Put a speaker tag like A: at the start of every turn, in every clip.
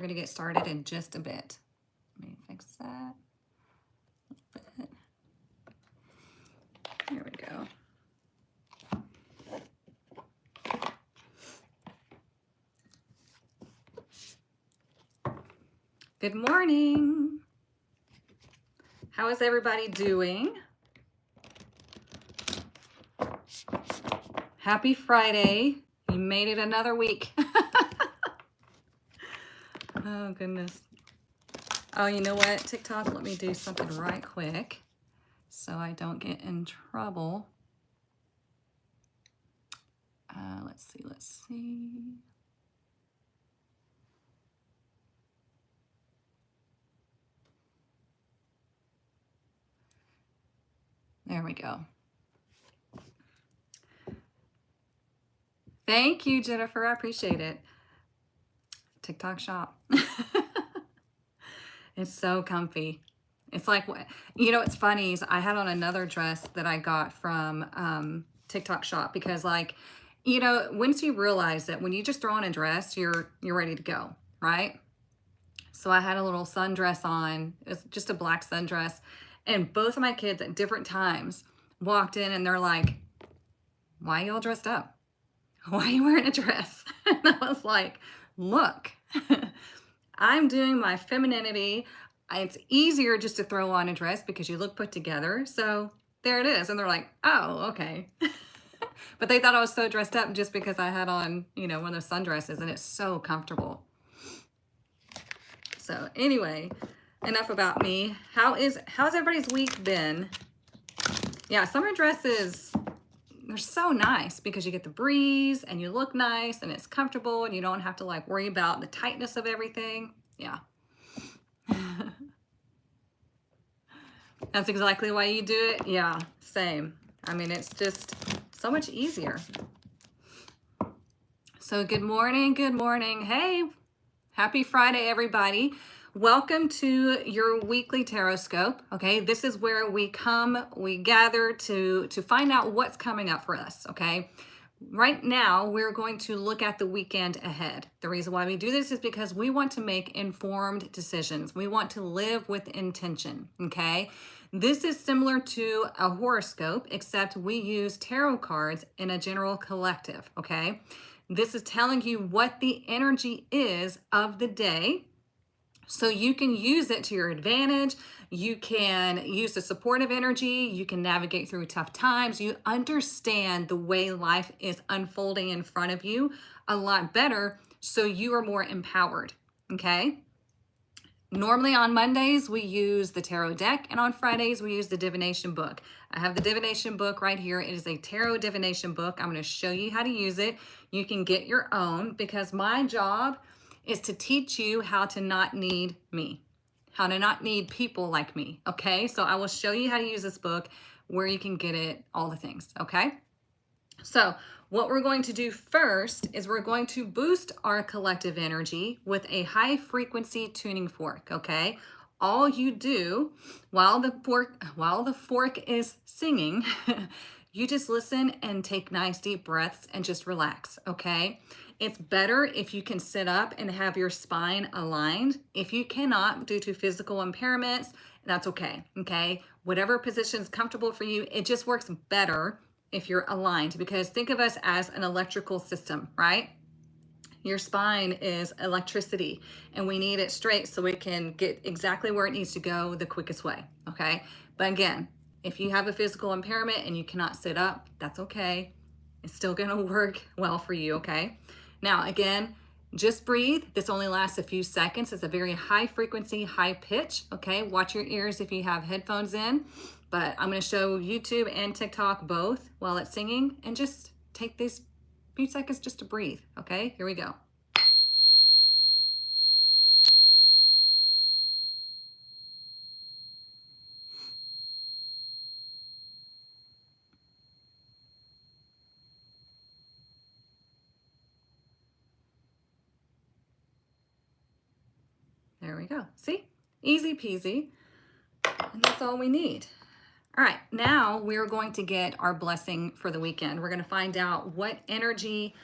A: We're going to get started in just a bit. Let me fix that a bit. Here we go. Good morning. How is everybody doing? Happy Friday. You made it another week. Oh, goodness. Oh, you know what? TikTok, let me do something right quick so I don't get in trouble. Let's see. There we go. Thank you, Jennifer. I appreciate it. TikTok shop. It's so comfy. It's like, you know, what's funny is I had on another dress that I got from TikTok shop because, like, you know, once you realize that when you just throw on a dress, you're ready to go, right? So I had a little sundress on. It's just a black sundress. And both of my kids at different times walked in and they're like, why are you all dressed up? Why are you wearing a dress? And I was like, look, I'm doing my femininity. It's easier just to throw on a dress because you look put together. So there it is. And they're like, oh, okay. But they thought I was so dressed up just because I had on, you know, one of those sundresses, and it's so comfortable. So anyway, enough about me. How's everybody's week been? Yeah, summer dresses, they're so nice because you get the breeze and you look nice and it's comfortable and you don't have to like worry about the tightness of everything. Yeah. That's exactly why you do it. Yeah, same. I mean, it's just so much easier. So good morning. Good morning. Hey, happy Friday, everybody. Welcome to your weekly Tarotscope. Okay, this is where we gather to find out what's coming up for us. Okay, right now we're going to look at the weekend ahead. The reason why we do this is because we want to make informed decisions. We want to live with intention. Okay, this is similar to a horoscope, except we use tarot cards in a general collective. Okay, this is telling you what the energy is of the day, so you can use it to your advantage. You can use the supportive energy. You can navigate through tough times. You understand the way life is unfolding in front of you a lot better, so you are more empowered, okay? Normally on Mondays, we use the tarot deck, and on Fridays, we use the divination book. I have the divination book right here. It is a tarot divination book. I'm going to show you how to use it. You can get your own, because my job is to teach you how to not need me, how to not need people like me, okay? So I will show you how to use this book, where you can get it, all the things, okay? So what we're going to do first is we're going to boost our collective energy with a high frequency tuning fork, okay? All you do while the fork is singing, you just listen and take nice deep breaths and just relax, okay? It's better if you can sit up and have your spine aligned. If you cannot, due to physical impairments, that's okay, okay? Whatever position is comfortable for you, it just works better if you're aligned, because think of us as an electrical system, right? Your spine is electricity, and we need it straight so it can get exactly where it needs to go the quickest way, okay? But again, if you have a physical impairment and you cannot sit up, that's okay. It's still gonna work well for you, okay? Now, again, just breathe. This only lasts a few seconds. It's a very high frequency, high pitch, okay? Watch your ears if you have headphones in, but I'm gonna show YouTube and TikTok both while it's singing, and just take these few seconds just to breathe, okay? Here we go. There we go. See? Easy peasy. And that's all we need. All right, now we're going to get our blessing for the weekend. We're going to find out what energy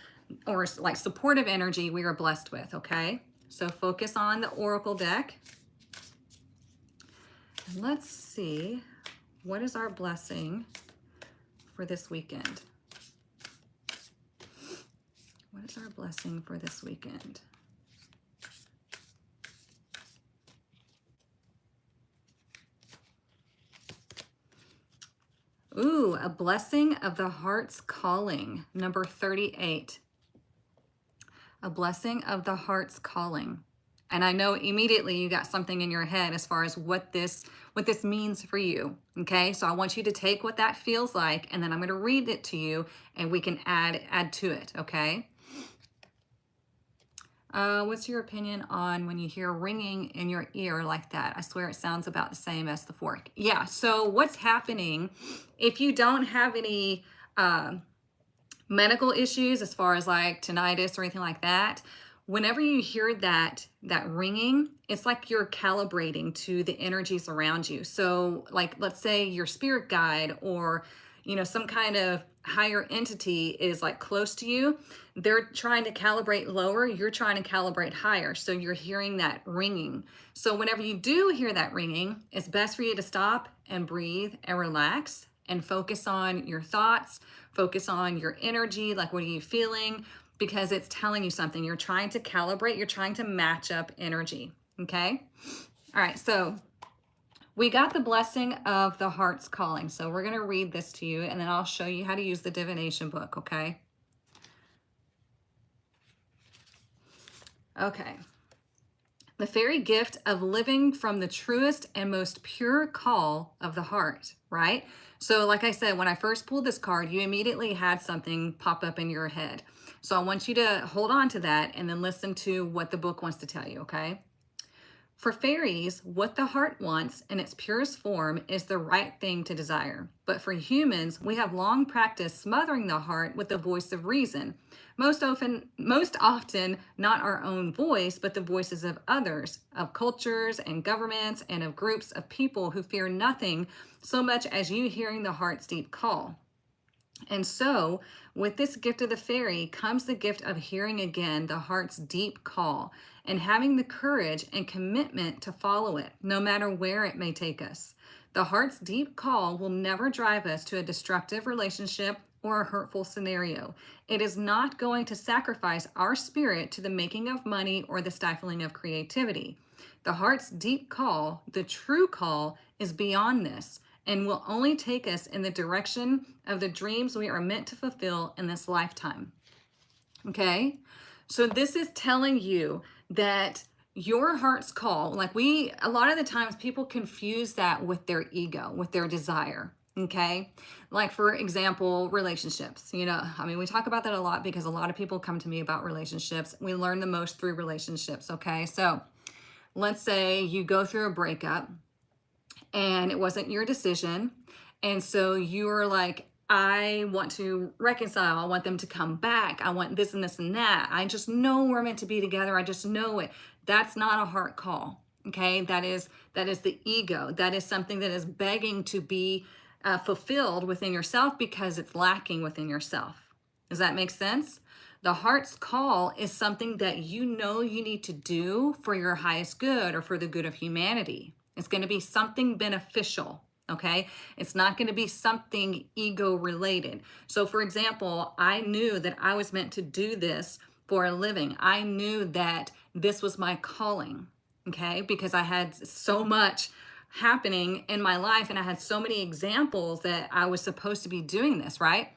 A: or like supportive energy we are blessed with, okay? So focus on the oracle deck. And let's see, what is our blessing for this weekend? What is our blessing for this weekend? Ooh, a blessing of the heart's calling, number 38. A blessing of the heart's calling. And I know immediately you got something in your head as far as what this means for you. Okay, so I want you to take what that feels like, and then I'm going to read it to you, and we can add to it. Okay. What's your opinion on when you hear ringing in your ear like that? I swear it sounds about the same as the fork. Yeah. So what's happening if you don't have any medical issues as far as like tinnitus or anything like that? Whenever you hear that ringing, it's like you're calibrating to the energies around you. So like, let's say your spirit guide or, you know, some kind of higher entity is like close to you. They're trying to calibrate lower, you're trying to calibrate higher. So you're hearing that ringing. So whenever you do hear that ringing, it's best for you to stop and breathe and relax and focus on your thoughts, focus on your energy, like what are you feeling? Because it's telling you something. You're trying to calibrate, you're trying to match up energy, okay? All right, so we got the blessing of the heart's calling. So we're gonna read this to you, and then I'll show you how to use the divination book, okay? Okay. The fairy gift of living from the truest and most pure call of the heart, right? So like I said, when I first pulled this card, you immediately had something pop up in your head. So I want you to hold on to that and then listen to what the book wants to tell you, okay? For fairies, what the heart wants in its purest form is the right thing to desire. But for humans, we have long practiced smothering the heart with the voice of reason. Most often not our own voice, but the voices of others, of cultures and governments, and of groups of people who fear nothing so much as you hearing the heart's deep call. And so, with this gift of the fairy comes the gift of hearing again the heart's deep call and having the courage and commitment to follow it, no matter where it may take us. The heart's deep call will never drive us to a destructive relationship or a hurtful scenario. It is not going to sacrifice our spirit to the making of money or the stifling of creativity. The heart's deep call, the true call, is beyond this and will only take us in the direction of the dreams we are meant to fulfill in this lifetime. Okay? So this is telling you that your heart's call, like a lot of the times people confuse that with their ego, with their desire. Okay? Like for example, relationships. You know, I mean, we talk about that a lot because a lot of people come to me about relationships. We learn the most through relationships. Okay? So let's say you go through a breakup and it wasn't your decision. And so you're like, I want to reconcile. I want them to come back. I want this and this and that. I just know we're meant to be together. I just know it. That's not a heart call. Okay. That is the ego. That is something that is begging to be fulfilled within yourself because it's lacking within yourself. Does that make sense? The heart's call is something that you know you need to do for your highest good or for the good of humanity. It's going to be something beneficial, okay? It's not going to be something ego related. So for example, I knew that I was meant to do this for a living. I knew that this was my calling, okay? Because I had so much happening in my life and I had so many examples that I was supposed to be doing this, right?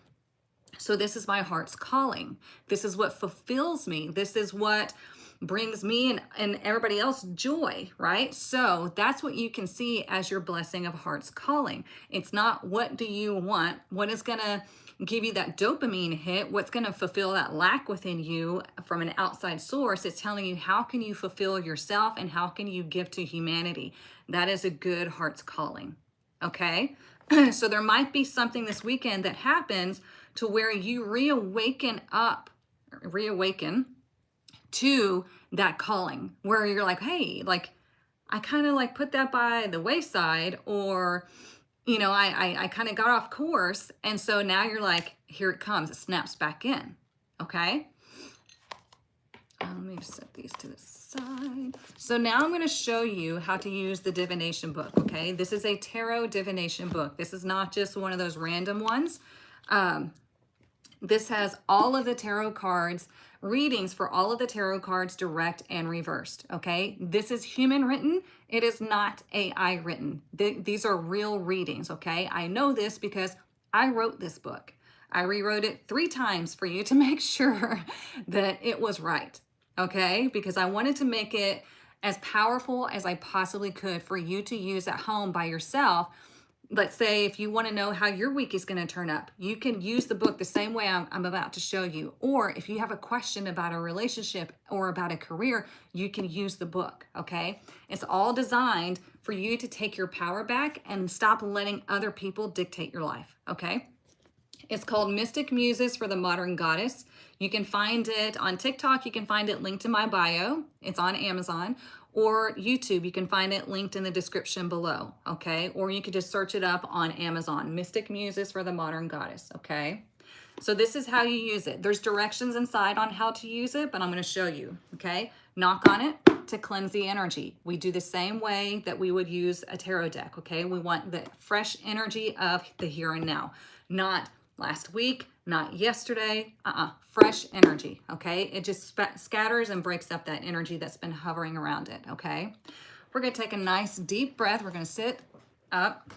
A: So this is my heart's calling. This is what fulfills me. This is what brings me and everybody else joy, right? So that's what you can see as your blessing of heart's calling. It's not what do you want, what is going to give you that dopamine hit, what's going to fulfill that lack within you from an outside source. It's telling you how can you fulfill yourself and how can you give to humanity. That is a good heart's calling, okay? So there might be something this weekend that happens to where you reawaken to that calling, where you're like, hey, like I kind of like put that by the wayside, or you know, I kind of got off course, and so now you're like, here it comes, it snaps back in. Okay. Let me set these to the side. So now I'm going to show you how to use the divination book, okay? This is a tarot divination book. This is not just one of those random ones. This has all of the tarot cards, readings for all of the tarot cards, direct and reversed, okay? This is human written. It is not AI written. These are real readings, okay? I know this because I wrote this book. I rewrote it 3 times for you to make sure that it was right, okay? Because I wanted to make it as powerful as I possibly could for you to use at home by yourself. Let's say if you want to know how your week is going to turn up, you can use the book the same way I'm about to show you. Or if you have a question about a relationship or about a career, you can use the book, okay? It's all designed for you to take your power back and stop letting other people dictate your life, okay? It's called Mystic Muses for the Modern Goddess. You can find it on TikTok. You can find it linked in my bio. It's on Amazon. Or YouTube, you can find it linked in the description below, okay? Or you could just search it up on Amazon, Mystic Muses for the Modern Goddess, okay? So this is how you use it. There's directions inside on how to use it, but I'm going to show you, okay? Knock on it to cleanse the energy. We do the same way that we would use a tarot deck, okay? We want the fresh energy of the here and now, not last week, not yesterday, fresh energy, okay? It just scatters and breaks up that energy that's been hovering around it, okay? We're gonna take a nice deep breath. We're gonna sit up,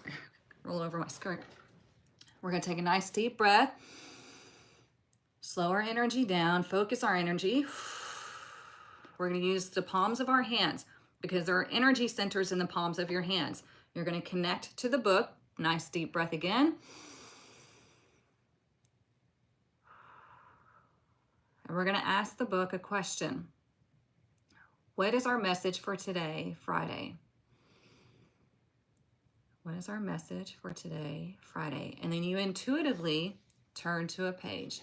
A: roll over my skirt. We're gonna take a nice deep breath, slow our energy down, focus our energy. We're gonna use the palms of our hands because there are energy centers in the palms of your hands. You're gonna connect to the book. Nice deep breath again. And we're going to ask the book a question. What is our message for today, Friday? What is our message for today, Friday? And then you intuitively turn to a page.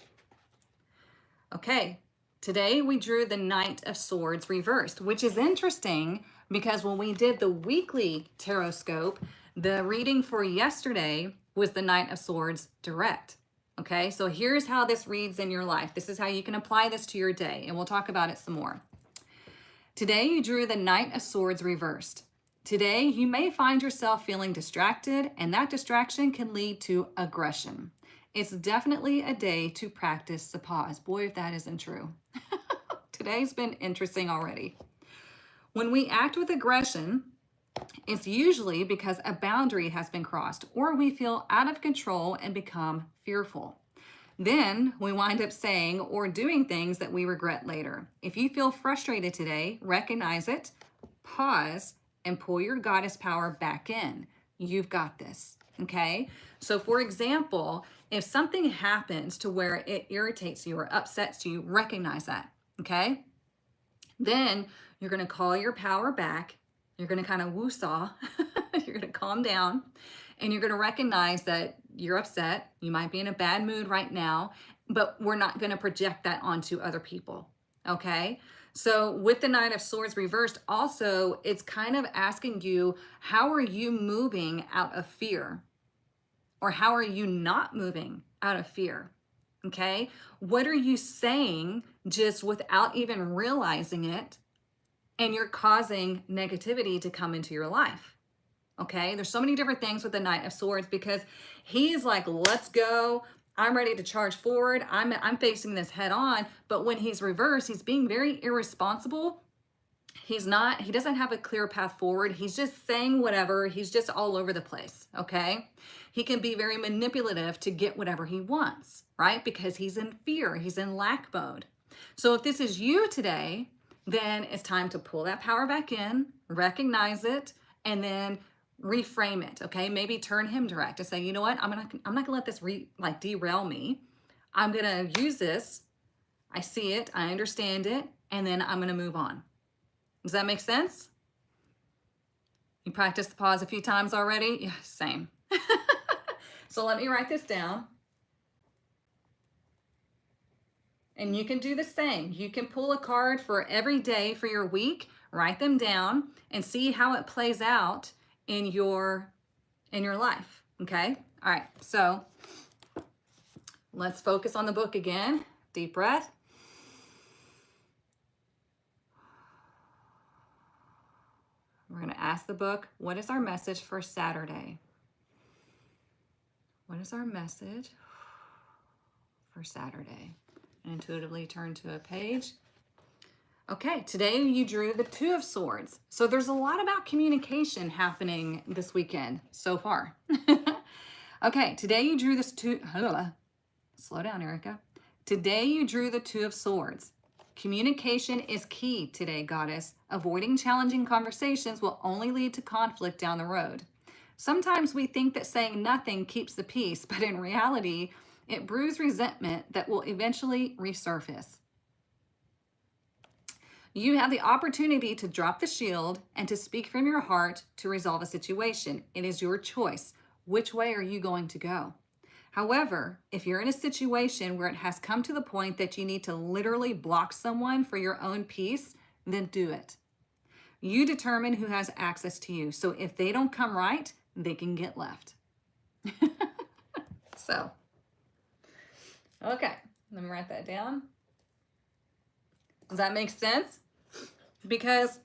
A: Okay, today we drew the Knight of Swords reversed, which is interesting because when we did the weekly Tarotscope, the reading for yesterday was the Knight of Swords direct. Okay, so here's how this reads in your life. This is how you can apply this to your day, and we'll talk about it some more. Today, you drew the Knight of Swords reversed. Today, you may find yourself feeling distracted, and that distraction can lead to aggression. It's definitely a day to practice the pause. Boy, if that isn't true. Today's been interesting already. When we act with aggression, it's usually because a boundary has been crossed or we feel out of control and become fearful. Then we wind up saying or doing things that we regret later. If you feel frustrated today, recognize it, pause, and pull your goddess power back in. You've got this, okay? So for example, if something happens to where it irritates you or upsets you, recognize that, okay? Then you're gonna call your power back. You're going to kind of woo-saw. You're going to calm down and you're going to recognize that you're upset. You might be in a bad mood right now, but we're not going to project that onto other people. Okay. So with the Knight of Swords reversed, also, it's kind of asking you, how are you moving out of fear? Or how are you not moving out of fear? Okay. What are you saying just without even realizing it? And you're causing negativity to come into your life, okay? There's so many different things with the Knight of Swords because he's like, let's go. I'm ready to charge forward. I'm facing this head on. But when he's reversed, he's being very irresponsible. He doesn't have a clear path forward. He's just saying whatever. He's just all over the place, okay? He can be very manipulative to get whatever he wants, right? Because he's in fear. He's in lack mode. So if this is you today, then it's time to pull that power back in, recognize it, and then reframe it, okay? Maybe turn him direct to say, you know what? I'm not gonna let this derail me. I'm gonna use this. I see it, I understand it, and then I'm gonna move on. Does that make sense? You practiced the pause a few times already? Yeah, same. So let me write this down. And you can do the same. You can pull a card for every day for your week, write them down, and see how it plays out in your life, okay? All right, so let's focus on the book again. Deep breath. We're going to ask the book, what is our message for Saturday? What is our message for Saturday? And intuitively turn to a page. Okay, today you drew the Two of Swords. So there's a lot about communication happening this weekend so far. Okay, today you drew this slow down, Erica. Today you drew the Two of Swords. Communication is key today, Goddess. Avoiding challenging conversations will only lead to conflict down the road. Sometimes we think that saying nothing keeps the peace, but in reality, it brews resentment that will eventually resurface. You have the opportunity to drop the shield and to speak from your heart to resolve a situation. It is your choice. Which way are you going to go? However, if you're in a situation where it has come to the point that you need to literally block someone for your own peace, then do it. You determine who has access to you. So if they don't come right, they can get left. So, okay, let me write that down. Does that make sense? Because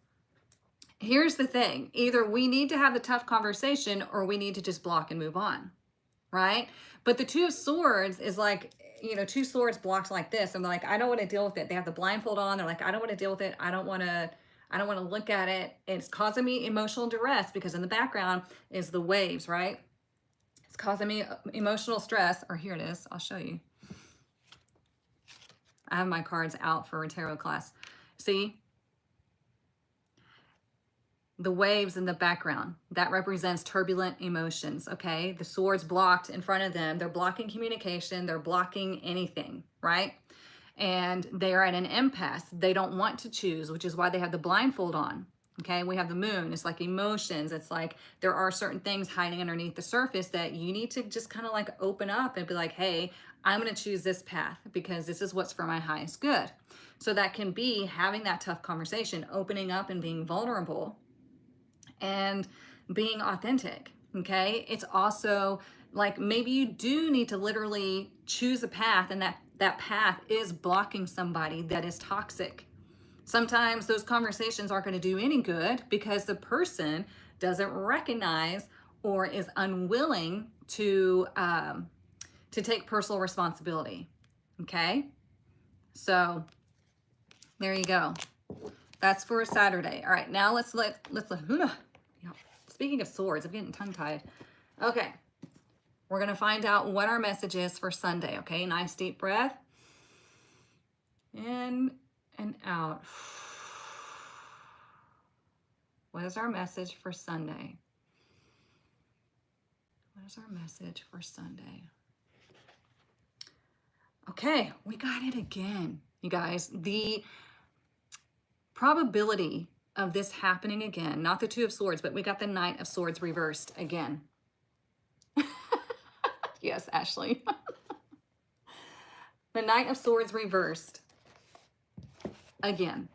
A: here's the thing. Either we need to have the tough conversation or we need to just block and move on, right? But the Two of Swords is like, you know, two swords blocked like this. And they're like, I don't want to deal with it. They have the blindfold on. They're like, I don't want to deal with it. I don't want to look at it. It's causing me emotional duress because in the background is the waves, right? It's causing me emotional stress. Or here it is. I'll show you. I have my cards out for a tarot class. See? The waves in the background, that represents turbulent emotions, okay? The swords blocked in front of them, they're blocking communication, they're blocking anything, right? And they are at an impasse. They don't want to choose, which is why they have the blindfold on, okay? We have the moon, it's like emotions. It's like there are certain things hiding underneath the surface that you need to just kind of like open up and be like, hey, I'm gonna choose this path because this is what's for my highest good. So that can be having that tough conversation, opening up and being vulnerable, and being authentic, okay? It's also like maybe you do need to literally choose a path and that path is blocking somebody that is toxic. Sometimes those conversations aren't going to do any good because the person doesn't recognize or is unwilling to take personal responsibility, okay? So there you go. That's for Saturday. All right, now let's speaking of swords, I'm getting tongue-tied. Okay, we're gonna find out what our message is for Sunday, okay? Nice deep breath. In and out. What is our message for Sunday? What is our message for Sunday? Okay, we got it again, you guys. The probability of this happening again, not the Two of Swords, but we got the Knight of Swords reversed again. Yes, Ashley. The Knight of Swords reversed again.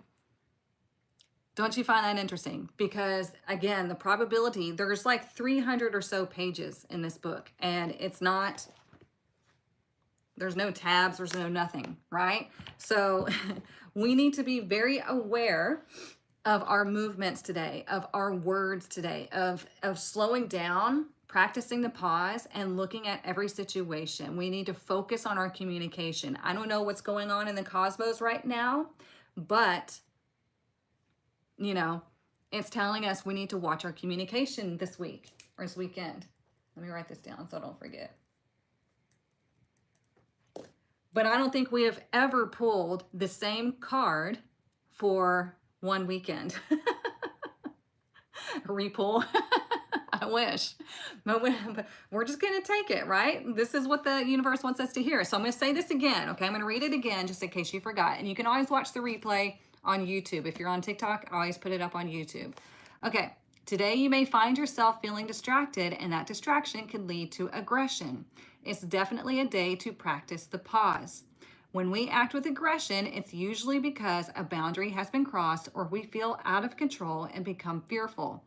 A: Don't you find that interesting? Because again, the probability, there's like 300 or so pages in this book, and it's not, there's no tabs, there's no nothing, right? So we need to be very aware of our movements today, of our words today, of slowing down, practicing the pause, and looking at every situation. We need to focus on our communication. I don't know what's going on in the cosmos right now, but, you know, it's telling us we need to watch our communication this week or this weekend. Let me write this down so I don't forget. But I don't think we have ever pulled the same card for one weekend. Repull. I wish. But we're just going to take it, right? This is what the universe wants us to hear. So I'm going to say this again, okay? I'm going to read it again just in case you forgot. And you can always watch the replay on YouTube. If you're on TikTok, I always put it up on YouTube. Okay. Today you may find yourself feeling distracted, and that distraction can lead to aggression. It's definitely a day to practice the pause. When we act with aggression, it's usually because a boundary has been crossed or we feel out of control and become fearful.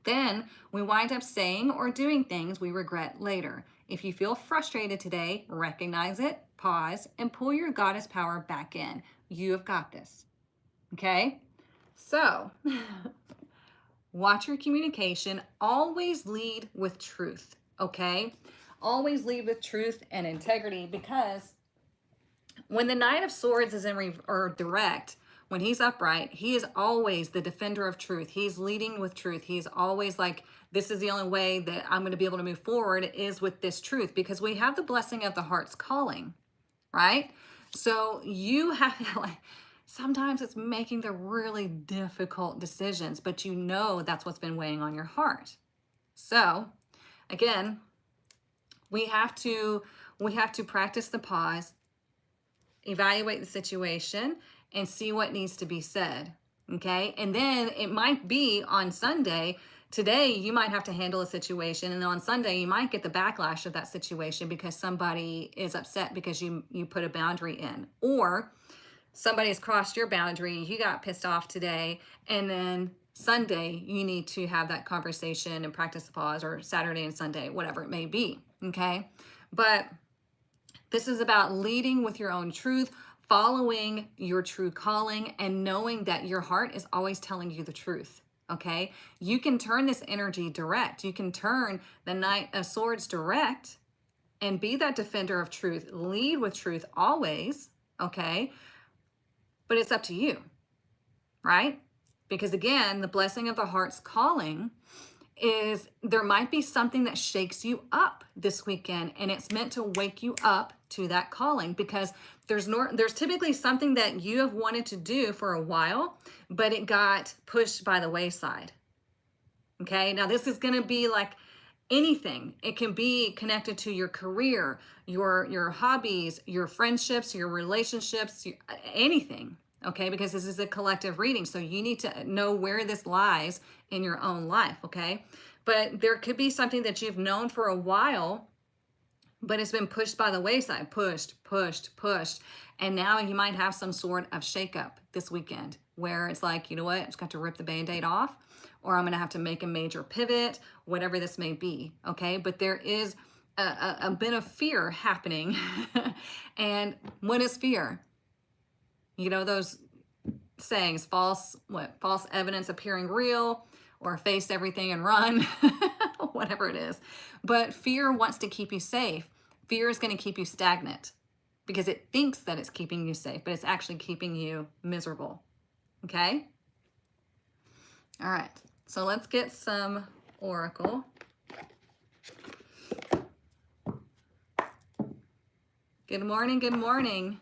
A: Then we wind up saying or doing things we regret later. If you feel frustrated today, recognize it, pause, and pull your goddess power back in. You have got this. Okay? So, Watch your communication. Always lead with truth, okay? Always lead with truth and integrity, because when the Knight of Swords is or direct, when he's upright, he is always the defender of truth. He's leading with truth. He's always like, this is the only way that I'm going to be able to move forward is with this truth, because we have the blessing of the heart's calling, right? So you have, like, sometimes it's making the really difficult decisions, but you know that's what's been weighing on your heart. So again, we have to practice the pause, evaluate the situation, and see what needs to be said, okay? And then it might be on Sunday, today you might have to handle a situation, and then on Sunday you might get the backlash of that situation because somebody is upset because you put a boundary in, or somebody has crossed your boundary, you got pissed off today, and then Sunday you need to have that conversation and practice the pause, or Saturday and Sunday, whatever it may be, okay? But this is about leading with your own truth, following your true calling, and knowing that your heart is always telling you the truth, okay? You can turn this energy direct. You can turn the Knight of Swords direct and be that defender of truth. Lead with truth always, okay? But it's up to you, right? Because again, the blessing of the heart's calling is there might be something that shakes you up this weekend, and it's meant to wake you up to that calling, because there's typically something that you have wanted to do for a while, but it got pushed by the wayside. Okay, now this is going to be like anything. It can be connected to your career, your hobbies, your friendships, your relationships, anything. Okay, because this is a collective reading, so you need to know where this lies in your own life, okay? But there could be something that you've known for a while, but it's been pushed by the wayside, pushed, and now you might have some sort of shakeup this weekend where it's like, you know what, I just got to rip the Band-Aid off, or I'm gonna have to make a major pivot, whatever this may be, okay? But there is a bit of fear happening. And what is fear? You know those sayings, false evidence appearing real, or face everything and run, whatever it is. But fear wants to keep you safe. Fear is going to keep you stagnant because it thinks that it's keeping you safe, but it's actually keeping you miserable. Okay? All right. So let's get some oracle. Good morning. Good morning.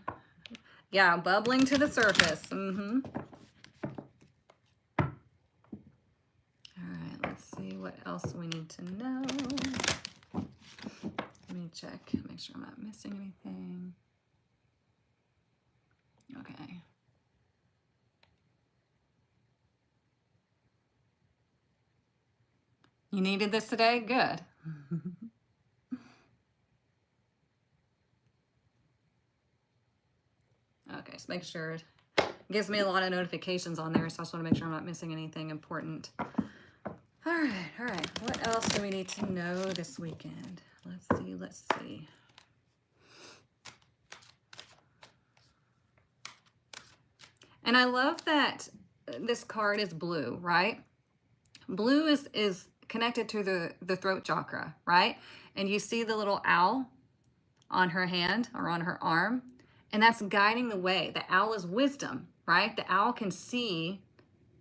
A: Yeah, bubbling to the surface. All right, let's see what else we need to know. Let me check, make sure I'm not missing anything. Okay. You needed this today? Good. Okay, just make sure. It gives me a lot of notifications on there, so I just want to make sure I'm not missing anything important. All right. What else do we need to know this weekend? Let's see. And I love that this card is blue, right? Blue is connected to the throat chakra, right? And you see the little owl on her hand or on her arm, and that's guiding the way. The owl is wisdom, right? The owl can see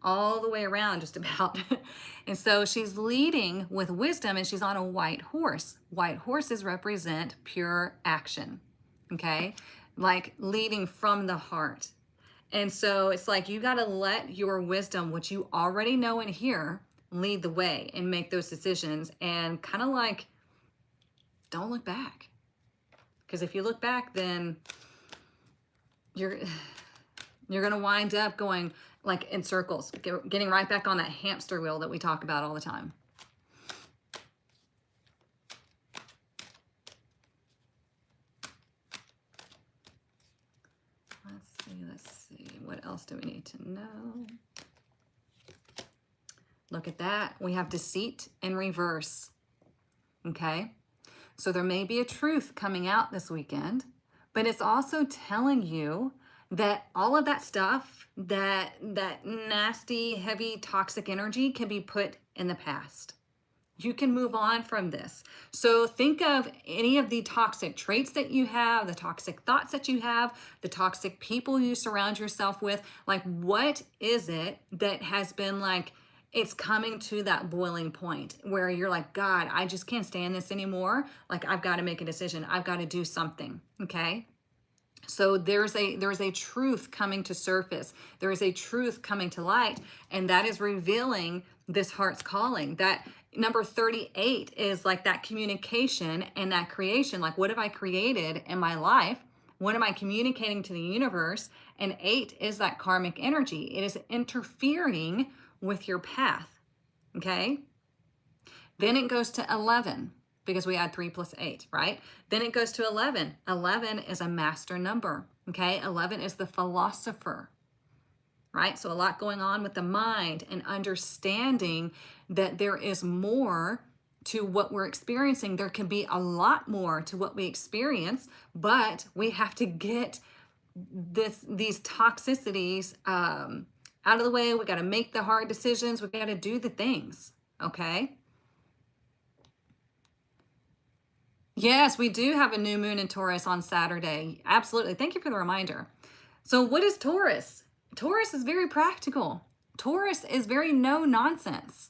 A: all the way around just about. And so she's leading with wisdom, and she's on a white horse. White horses represent pure action, okay? Like leading from the heart. And so it's like you got to let your wisdom, which you already know and hear, lead the way and make those decisions, and kind of like don't look back. Because if you look back, then you're going to wind up going like in circles, getting right back on that hamster wheel that we talk about all the time. Let's see. What else do we need to know? Look at that. We have deceit in reverse. Okay? So there may be a truth coming out this weekend, but it's also telling you that all of that stuff, that nasty, heavy, toxic energy can be put in the past. You can move on from this. So think of any of the toxic traits that you have, the toxic thoughts that you have, the toxic people you surround yourself with. Like, what is it that has been like, it's coming to that boiling point where you're like, God, I just can't stand this anymore. Like, I've got to make a decision. I've got to do something. Okay. So there's a truth coming to surface. There is a truth coming to light, and that is revealing this heart's calling. That number 38 is like that communication and that creation. Like, what have I created in my life? What am I communicating to the universe? And 8 is that karmic energy. It is interfering with your path. Okay? Then it goes to 11. Because we add 3 plus 8, right? Then it goes to 11. 11 is a master number, okay? 11 is the philosopher, right? So a lot going on with the mind and understanding that there is more to what we're experiencing. There can be a lot more to what we experience, but we have to get these toxicities out of the way. We got to make the hard decisions. We got to do the things, okay? Yes, we do have a new moon in Taurus on Saturday. Absolutely. Thank you for the reminder. So what is Taurus? Taurus is very practical. Taurus is very no nonsense.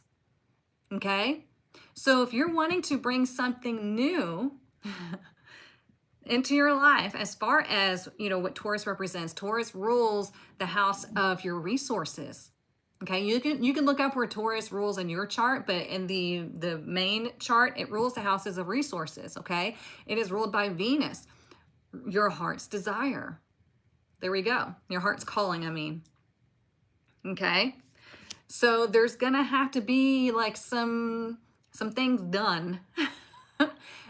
A: Okay? So if you're wanting to bring something new into your life, as far as, you know, what Taurus represents, Taurus rules the house of your resources. Okay, you can look up where Taurus rules in your chart, but in the main chart, it rules the houses of resources, okay? It is ruled by Venus, your heart's desire. There we go. Your heart's calling, I mean. Okay? So there's gonna have to be like some things done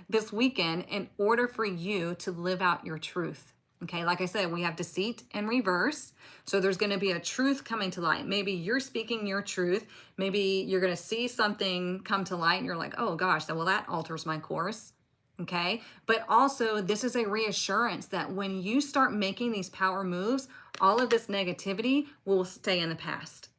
A: this weekend in order for you to live out your truth. Okay, like I said, we have deceit and reverse. So there's going to be a truth coming to light. Maybe you're speaking your truth. Maybe you're going to see something come to light and you're like, oh gosh, well, that alters my course. Okay, but also this is a reassurance that when you start making these power moves, all of this negativity will stay in the past.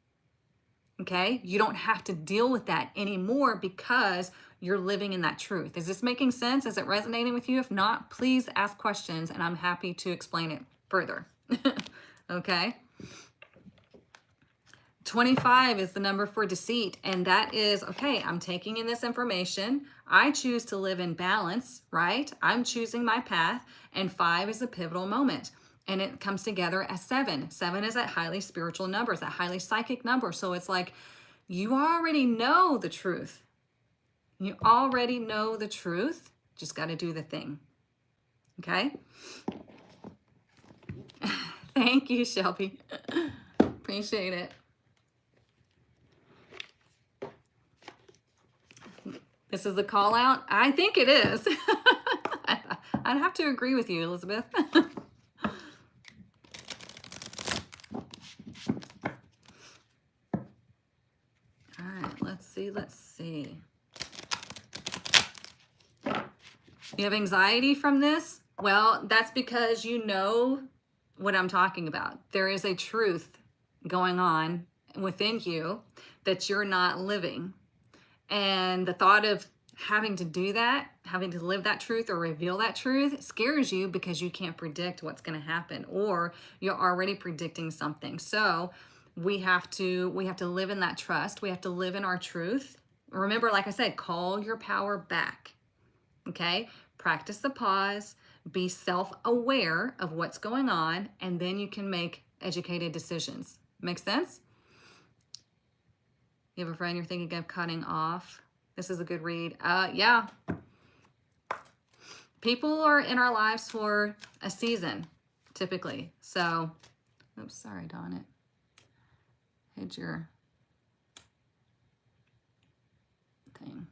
A: Okay, you don't have to deal with that anymore because you're living in that truth. Is this making sense? Is it resonating with you? If not, please ask questions and I'm happy to explain it further. Okay. 25 is the number for deceit. And that is, okay, I'm taking in this information. I choose to live in balance, right? I'm choosing my path. And 5 is a pivotal moment. And it comes together as 7. 7 is that highly spiritual number, it's that highly psychic number. So it's like, you already know the truth. You already know the truth. Just got to do the thing. Okay? Thank you, Shelby. Appreciate it. This is the call out? I think it is. I'd have to agree with you, Elizabeth. All right, let's see. You have anxiety from this? Well, that's because you know what I'm talking about. There is a truth going on within you that you're not living. And the thought of having to do that, having to live that truth or reveal that truth scares you because you can't predict what's going to happen or you're already predicting something. So we have to live in that trust. We have to live in our truth. Remember, like I said, call your power back. Okay? Practice the pause, be self-aware of what's going on, and then you can make educated decisions. Make sense? You have a friend you're thinking of cutting off. This is a good read. Yeah. People are in our lives for a season, typically. So, oops, sorry, Dawn, it hid your thing.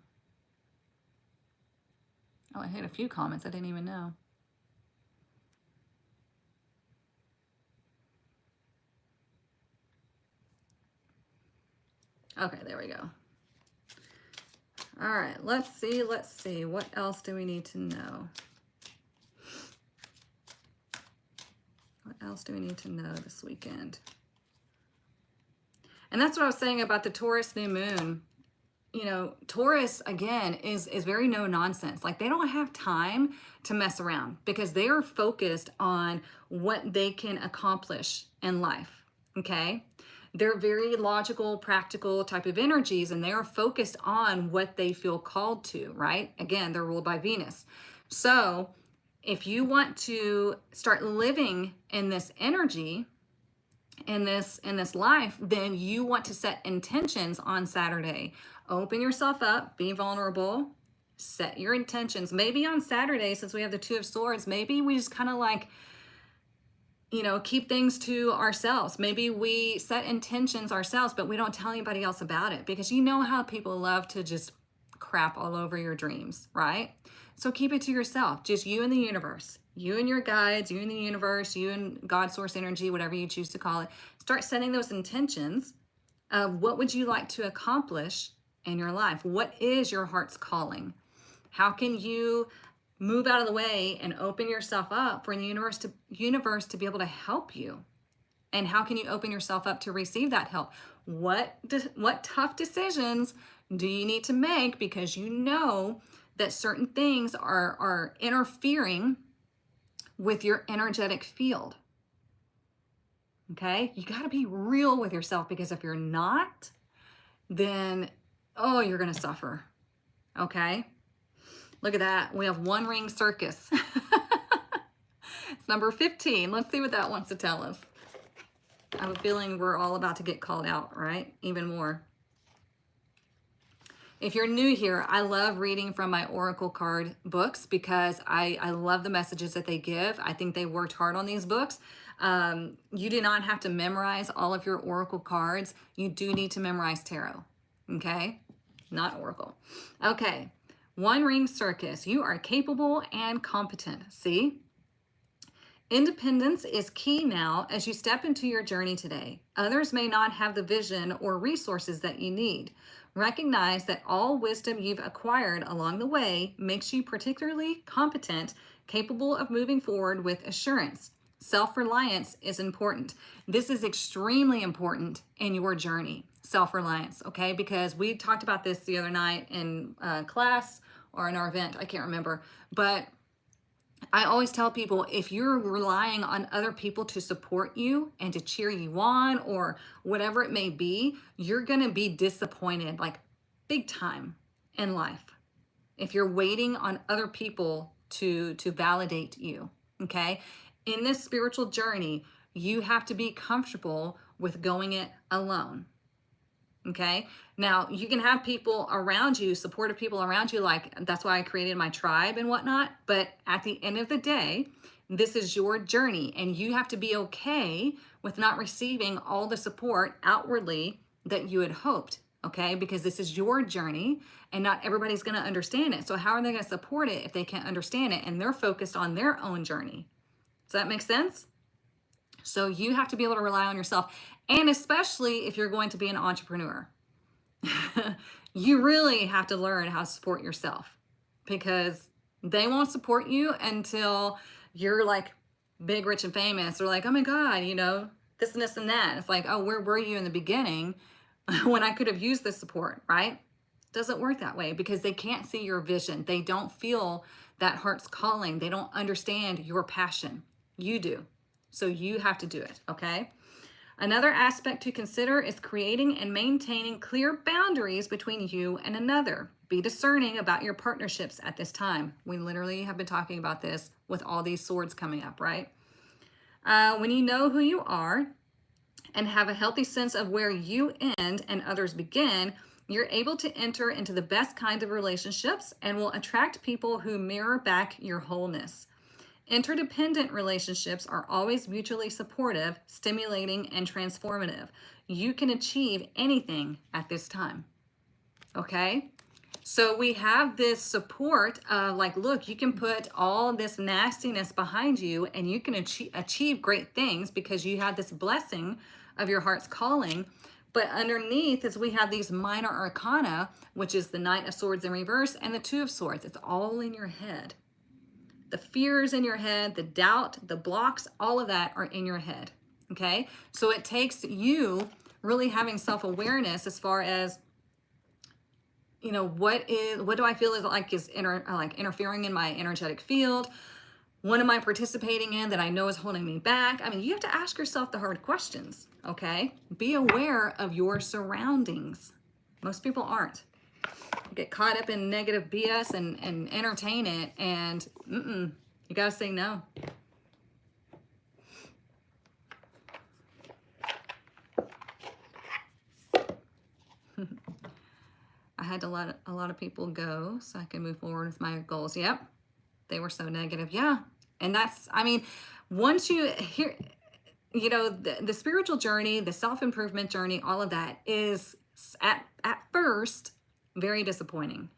A: Oh, I hit a few comments I didn't even know. Okay, there we go. All right, let's see. What else do we need to know? What else do we need to know this weekend? And that's what I was saying about the Taurus new moon. You know, Taurus, again, is very no nonsense. Like, they don't have time to mess around because they are focused on what they can accomplish in life, okay? They're very logical, practical type of energies, and they are focused on what they feel called to, right? Again, they're ruled by Venus. So if you want to start living in this energy, in this life, then you want to set intentions on Saturday. Open yourself up, be vulnerable, set your intentions. Maybe on Saturday, since we have the Two of Swords, maybe we just kind of like, you know, keep things to ourselves. Maybe we set intentions ourselves, but we don't tell anybody else about it, because you know how people love to just crap all over your dreams, right? So keep it to yourself, just you and the universe, you and your guides, you and the universe, you and God, source energy, whatever you choose to call it. Start setting those intentions of what would you like to accomplish in your life? What is your heart's calling? How can you move out of the way and open yourself up for the universe to be able to help you? And how can you open yourself up to receive that help? What tough decisions do you need to make, because you know that certain things are interfering with your energetic field? Okay, you got to be real with yourself, because if you're not, then oh, you're going to suffer. Okay, look at that. We have one ring circus. It's number 15. Let's see what that wants to tell us. I have a feeling we're all about to get called out, right? Even more. If you're new here, I love reading from my Oracle card books because I love the messages that they give. I think they worked hard on these books. You do not have to memorize all of your Oracle cards. You do need to memorize tarot, okay? Not Oracle. Okay, one ring circus. You are capable and competent. See? Independence is key now as you step into your journey today. Others may not have the vision or resources that you need. Recognize that all wisdom you've acquired along the way makes you particularly competent, capable of moving forward with assurance. Self-reliance is important. This is extremely important in your journey, self-reliance, okay? Because we talked about this the other night in class or in our event, I can't remember, but I always tell people, if you're relying on other people to support you and to cheer you on or whatever it may be, you're going to be disappointed, like big time in life, if you're waiting on other people to validate you, okay? In this spiritual journey, you have to be comfortable with going it alone. Okay, now you can have people around you, supportive people around you, like that's why I created my tribe and whatnot. But at the end of the day, this is your journey, and you have to be okay with not receiving all the support outwardly that you had hoped. Okay, because this is your journey, and not everybody's going to understand it. So how are they going to support it if they can't understand it and they're focused on their own journey? Does that make sense? So you have to be able to rely on yourself. And especially if you're going to be an entrepreneur, you really have to learn how to support yourself, because they won't support you until you're like big, rich, and famous. They're like, oh my God, you know, this and this and that. It's like, oh, where were you in the beginning when I could have used this support, right? It doesn't work that way, because they can't see your vision. They don't feel that heart's calling. They don't understand your passion. You do. So you have to do it, okay? Another aspect to consider is creating and maintaining clear boundaries between you and another. Be discerning about your partnerships at this time. We literally have been talking about this with all these swords coming up, right? When you know who you are and have a healthy sense of where you end and others begin, you're able to enter into the best kind of relationships and will attract people who mirror back your wholeness. Interdependent relationships are always mutually supportive, stimulating, and transformative. You can achieve anything at this time, okay? So we have this support of like, look, you can put all this nastiness behind you and you can achieve great things because you have this blessing of your heart's calling. But underneath is we have these minor arcana, which is the Knight of Swords in reverse and the Two of Swords. It's all in your head. The fears in your head, the doubt, the blocks, all of that are in your head. Okay? So it takes you really having self-awareness as far as, you know, what do I feel is interfering in my energetic field? What am I participating in that I know is holding me back? I mean, you have to ask yourself the hard questions, okay? Be aware of your surroundings. Most people aren't. Get caught up in negative BS and entertain it, and you gotta say no. I had to let a lot of people go so I can move forward with my goals. Yep. They were so negative. Yeah. And that's, I mean, once you hear, you know, the spiritual journey, the self-improvement journey, all of that is at first very disappointing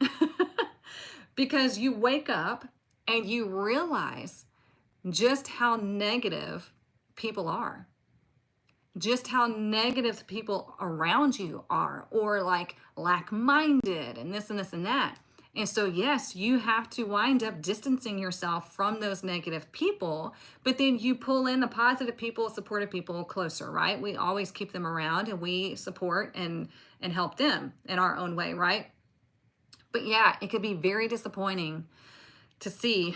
A: because you wake up and you realize just how negative people are, just how negative people around you are, or like lack-minded and this and this and that. And so, yes, you have to wind up distancing yourself from those negative people, but then you pull in the positive people, supportive people closer, right? We always keep them around and we support and help them in our own way, right? But yeah, it could be very disappointing to see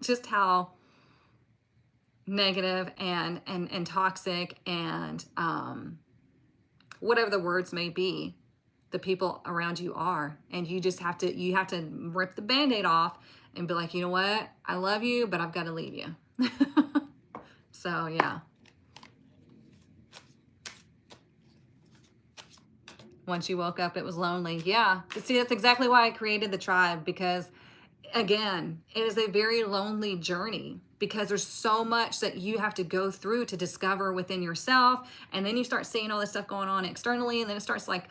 A: just how negative and toxic and whatever the words may be, the people around you are. And you just have to rip the Band-Aid off and be like, you know what, I love you, but I've got to leave you. So yeah, once you woke up it was lonely. Yeah, see, that's exactly why I created the tribe, because again, it is a very lonely journey, because there's so much that you have to go through to discover within yourself. And then you start seeing all this stuff going on externally, and then it starts like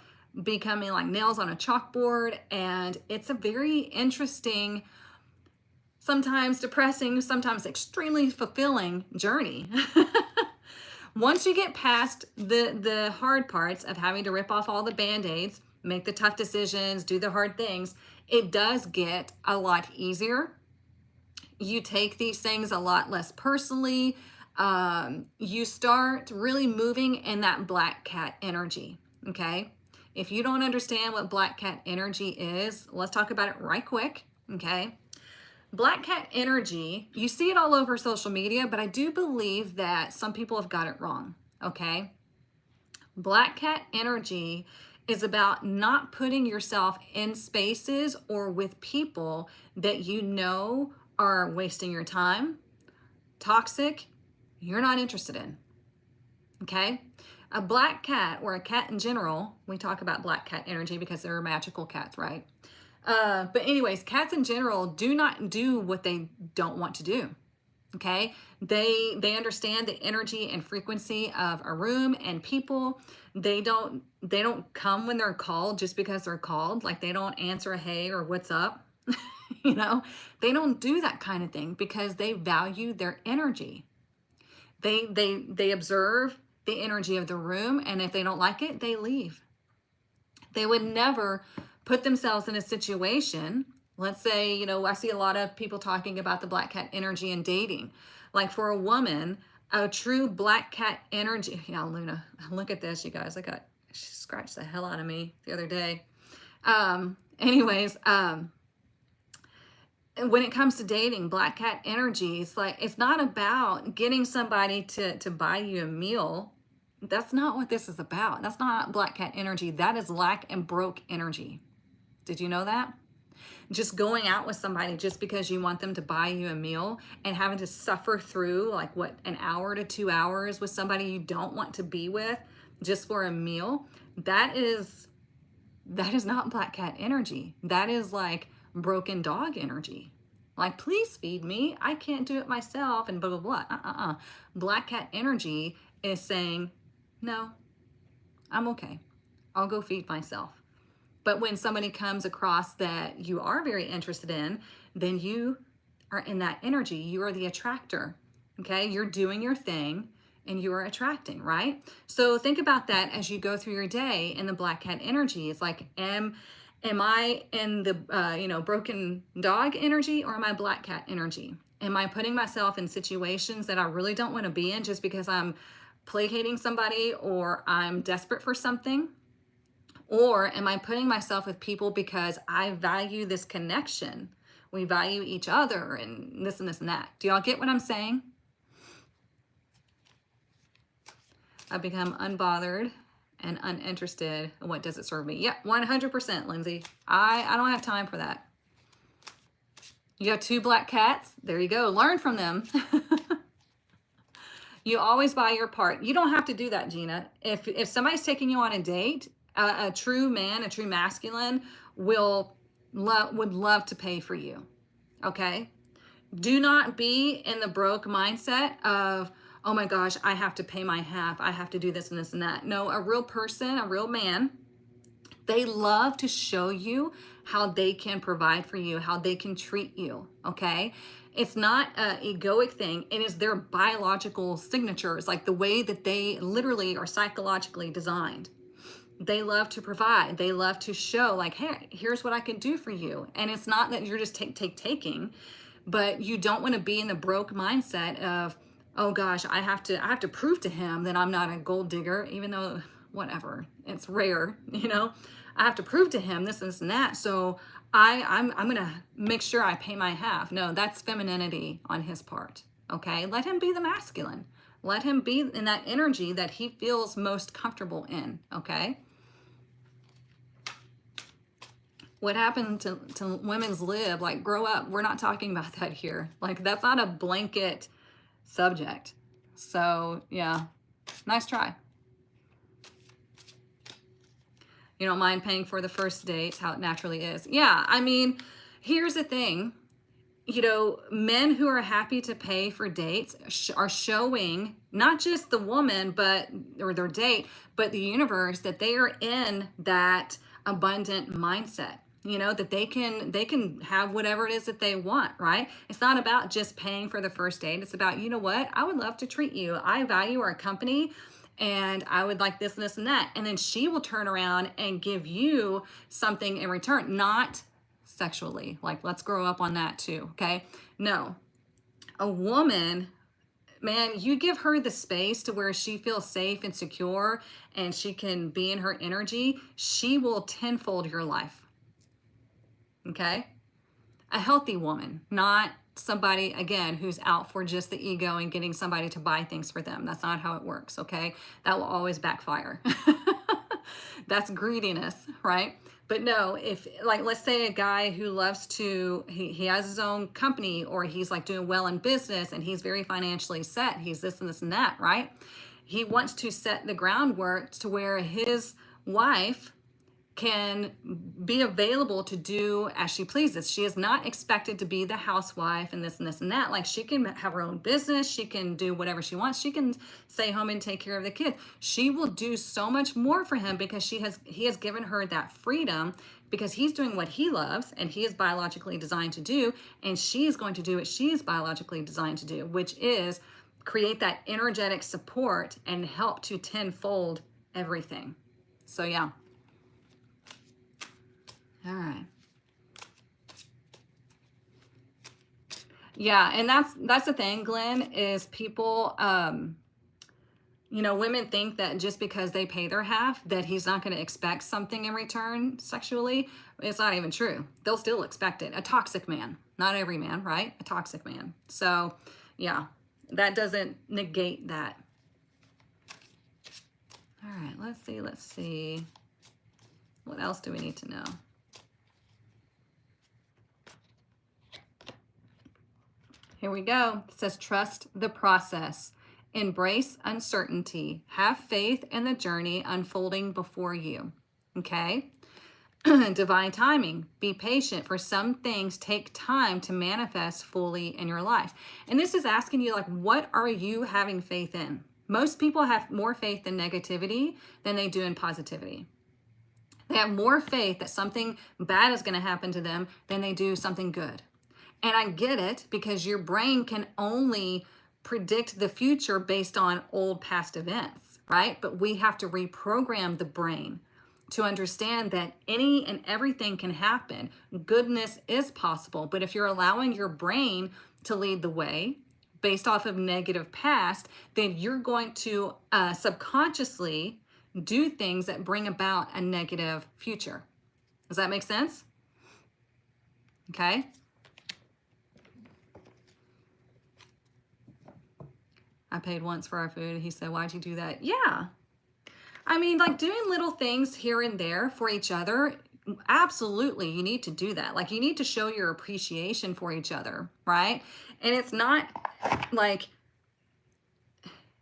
A: becoming like nails on a chalkboard. And it's a very interesting, sometimes depressing, sometimes extremely fulfilling journey. Once you get past the hard parts of having to rip off all the Band-Aids, make the tough decisions, do the hard things, it does get a lot easier. You take these things a lot less personally. You start really moving in that black cat energy, okay? If you don't understand what black cat energy is, let's talk about it right quick, okay? Black cat energy, you see it all over social media, but I do believe that some people have got it wrong, okay? Black cat energy is about not putting yourself in spaces or with people that you know are wasting your time, toxic, you're not interested in, okay? A black cat, or a cat in general, we talk about black cat energy because they're magical cats, right? But anyways, cats in general do not do what they don't want to do, okay? They understand the energy and frequency of a room and people. They don't come when they're called just because they're called. Like, they don't answer a hey or what's up. You know, they don't do that kind of thing because they value their energy. They observe the energy of the room, and if they don't like it, they leave. They would never put themselves in a situation. Let's say, you know, I see a lot of people talking about the black cat energy in dating. Like, for a woman, a true black cat energy. Yeah, Luna, look at this, you guys. She scratched the hell out of me the other day. When it comes to dating, black cat energy, it's not about getting somebody to buy you a meal. That's not what this is about. That's not black cat energy. That is lack and broke energy. Did you know that? Just going out with somebody just because you want them to buy you a meal and having to suffer through like what, an hour to 2 hours with somebody you don't want to be with just for a meal, that is not black cat energy. That is like broken dog energy. Like, please feed me. I can't do it myself and blah, blah, blah. Black cat energy is saying, no, I'm okay. I'll go feed myself. But when somebody comes across that you are very interested in, then you are in that energy. You are the attractor, okay? You're doing your thing and you are attracting, right? So think about that as you go through your day in the black cat energy. It's like, am Am I in the, broken dog energy, or am I black cat energy? Am I putting myself in situations that I really don't want to be in just because I'm placating somebody or I'm desperate for something? Or am I putting myself with people because I value this connection? We value each other and this and this and that. Do y'all get what I'm saying? I've become unbothered and uninterested in what does it serve me. Yeah, 100%, Lindsay. I don't have time for that. You got 2 black cats. There you go. Learn from them. You always buy your part. You don't have to do that, Gina. If somebody's taking you on a date, a true man, a true masculine would love to pay for you. Okay? Do not be in the broke mindset of, oh my gosh, I have to pay my half. I have to do this and this and that. No, a real person, a real man, they love to show you how they can provide for you, how they can treat you, okay? It's not an egoic thing. It is their biological signatures, like the way that they literally are psychologically designed. They love to provide. They love to show, like, hey, here's what I can do for you. And it's not that you're just taking, but you don't want to be in the broke mindset of, oh gosh, I have to prove to him that I'm not a gold digger, even though whatever, it's rare, I have to prove to him this and that. So I'm gonna make sure I pay my half. No, that's femininity on his part. Okay, let him be the masculine. Let him be in that energy that he feels most comfortable in. Okay. What happened to women's lib? Like, grow up. We're not talking about that here. Like, that's not a blanket subject. So yeah, nice try. You don't mind paying for the first date, how it naturally is. Yeah, I mean, here's the thing. Men who are happy to pay for dates are showing not just the woman or their date, but the universe, that they are in that abundant mindset. That they can have whatever it is that they want, right? It's not about just paying for the first date. It's about, you know what? I would love to treat you. I value our company, and I would like this and this and that. And then she will turn around and give you something in return, not sexually. Like, let's grow up on that too, okay? No. A woman, man, you give her the space to where she feels safe and secure and she can be in her energy, she will tenfold your life. Okay? A healthy woman, not somebody, again, who's out for just the ego and getting somebody to buy things for them. That's not how it works, okay? That will always backfire. That's greediness, right? But no, if, like, let's say a guy who loves to, he has his own company, or he's like doing well in business and he's very financially set. He's this and this and that, right? He wants to set the groundwork to where his wife can be available to do as she pleases. She is not expected to be the housewife and this and this and that. Like, she can have her own business. She can do whatever she wants. She can stay home and take care of the kids. She will do so much more for him because he has given her that freedom, because he's doing what he loves and he is biologically designed to do. And she's going to do what she's biologically designed to do, which is create that energetic support and help to tenfold everything. So yeah. All right. Yeah, and that's the thing, Glenn, is people, women think that just because they pay their half, that he's not going to expect something in return sexually. It's not even true. They'll still expect it. A toxic man, not every man, right? A toxic man. So yeah, that doesn't negate that. All right, let's see. What else do we need to know? Here we go. It says, trust the process. Embrace uncertainty. Have faith in the journey unfolding before you. Okay? Divine timing. Be patient, for some things take time to manifest fully in your life. And this is asking you, like, what are you having faith in? Most people have more faith in negativity than they do in positivity. They have more faith that something bad is going to happen to them than they do something good. And I get it, because your brain can only predict the future based on old past events, right? But we have to reprogram the brain. to understand that any and everything can happen. Goodness is possible, but if you're allowing your brain to lead the way based off of negative past, then you're going to subconsciously do things that bring about a negative future. Does that make sense? Okay. I paid once for our food. He said, why'd you do that? Yeah. I mean, like doing little things here and there for each other. Absolutely. You need to do that. Like you need to show your appreciation for each other. Right. And it's not like,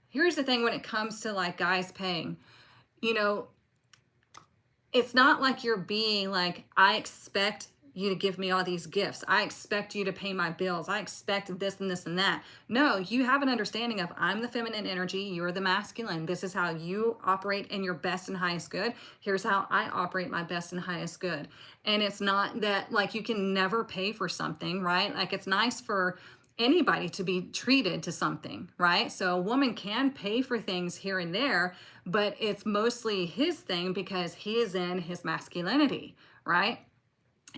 A: here's the thing when it comes to like guys paying, you know, it's not like you're being like, I expect you to give me all these gifts. I expect you to pay my bills. I expect this and this and that. No, you have an understanding of I'm the feminine energy. You're the masculine. This is how you operate in your best and highest good. Here's how I operate my best and highest good. And it's not that like you can never pay for something, right? Like it's nice for anybody to be treated to something, right? So a woman can pay for things here and there, but it's mostly his thing because he is in his masculinity, right?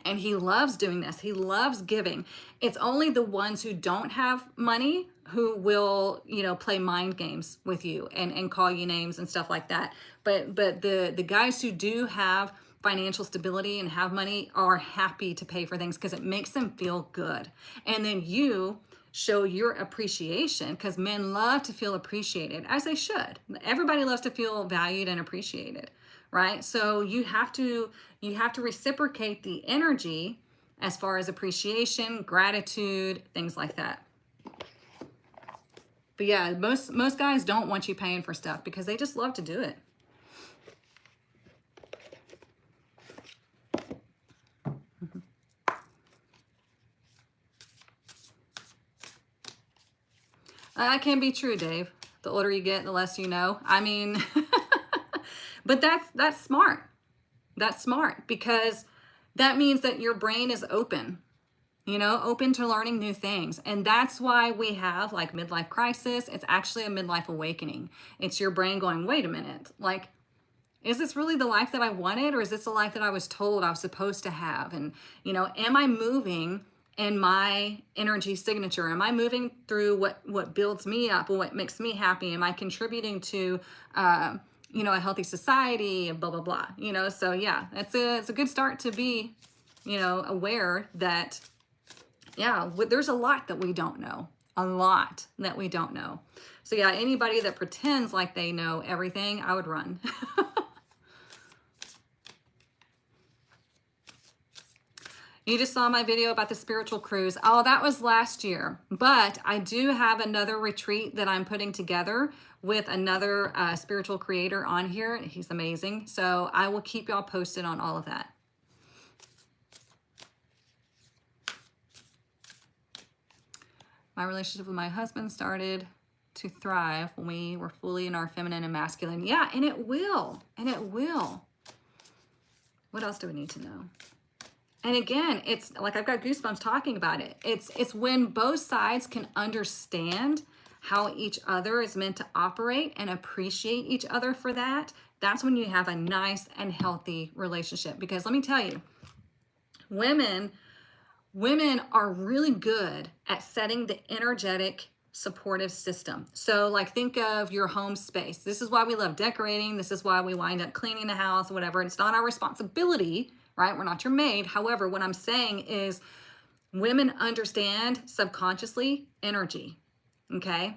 A: And he loves doing this. He loves giving. It's only the ones who don't have money who will, you know, play mind games with you and call you names and stuff like that. But the guys who do have financial stability and have money are happy to pay for things because it makes them feel good. And then you show your appreciation because men love to feel appreciated, as they should. Everybody loves to feel valued and appreciated, right? So you have to reciprocate the energy as far as appreciation, gratitude, things like that. But yeah, most guys don't want you paying for stuff because they just love to do it. That can be true, Dave. The older you get, the less you know. I mean, but that's smart. That's smart because that means that your brain is open, you know, open to learning new things. And that's why we have like midlife crisis. It's actually a midlife awakening. It's your brain going, wait a minute, like, is this really the life that I wanted? Or is this the life that I was told I was supposed to have? And, you know, am I moving in my energy signature? Am I moving through what builds me up or what makes me happy? Am I contributing to, you know, a healthy society and blah, blah, blah, you know? So yeah, it's a good start to be, you know, aware that, yeah, there's a lot that we don't know, a lot that we don't know. So yeah, anybody that pretends like they know everything, I would run. You just saw my video about the spiritual cruise. Oh, that was last year. But I do have another retreat that I'm putting together with another spiritual creator on here. He's amazing. So I will keep y'all posted on all of that. My relationship with my husband started to thrive when we were fully in our feminine and masculine. Yeah, and it will. And it will. What else do we need to know? And again, it's like I've got goosebumps talking about it. It's when both sides can understand how each other is meant to operate and appreciate each other for that. That's when you have a nice and healthy relationship. Because let me tell you, women are really good at setting the energetic supportive system. So like think of your home space. This is why we love decorating. This is why we wind up cleaning the house, whatever. It's not our responsibility, right? We're not your maid. However, what I'm saying is women understand subconsciously energy, okay?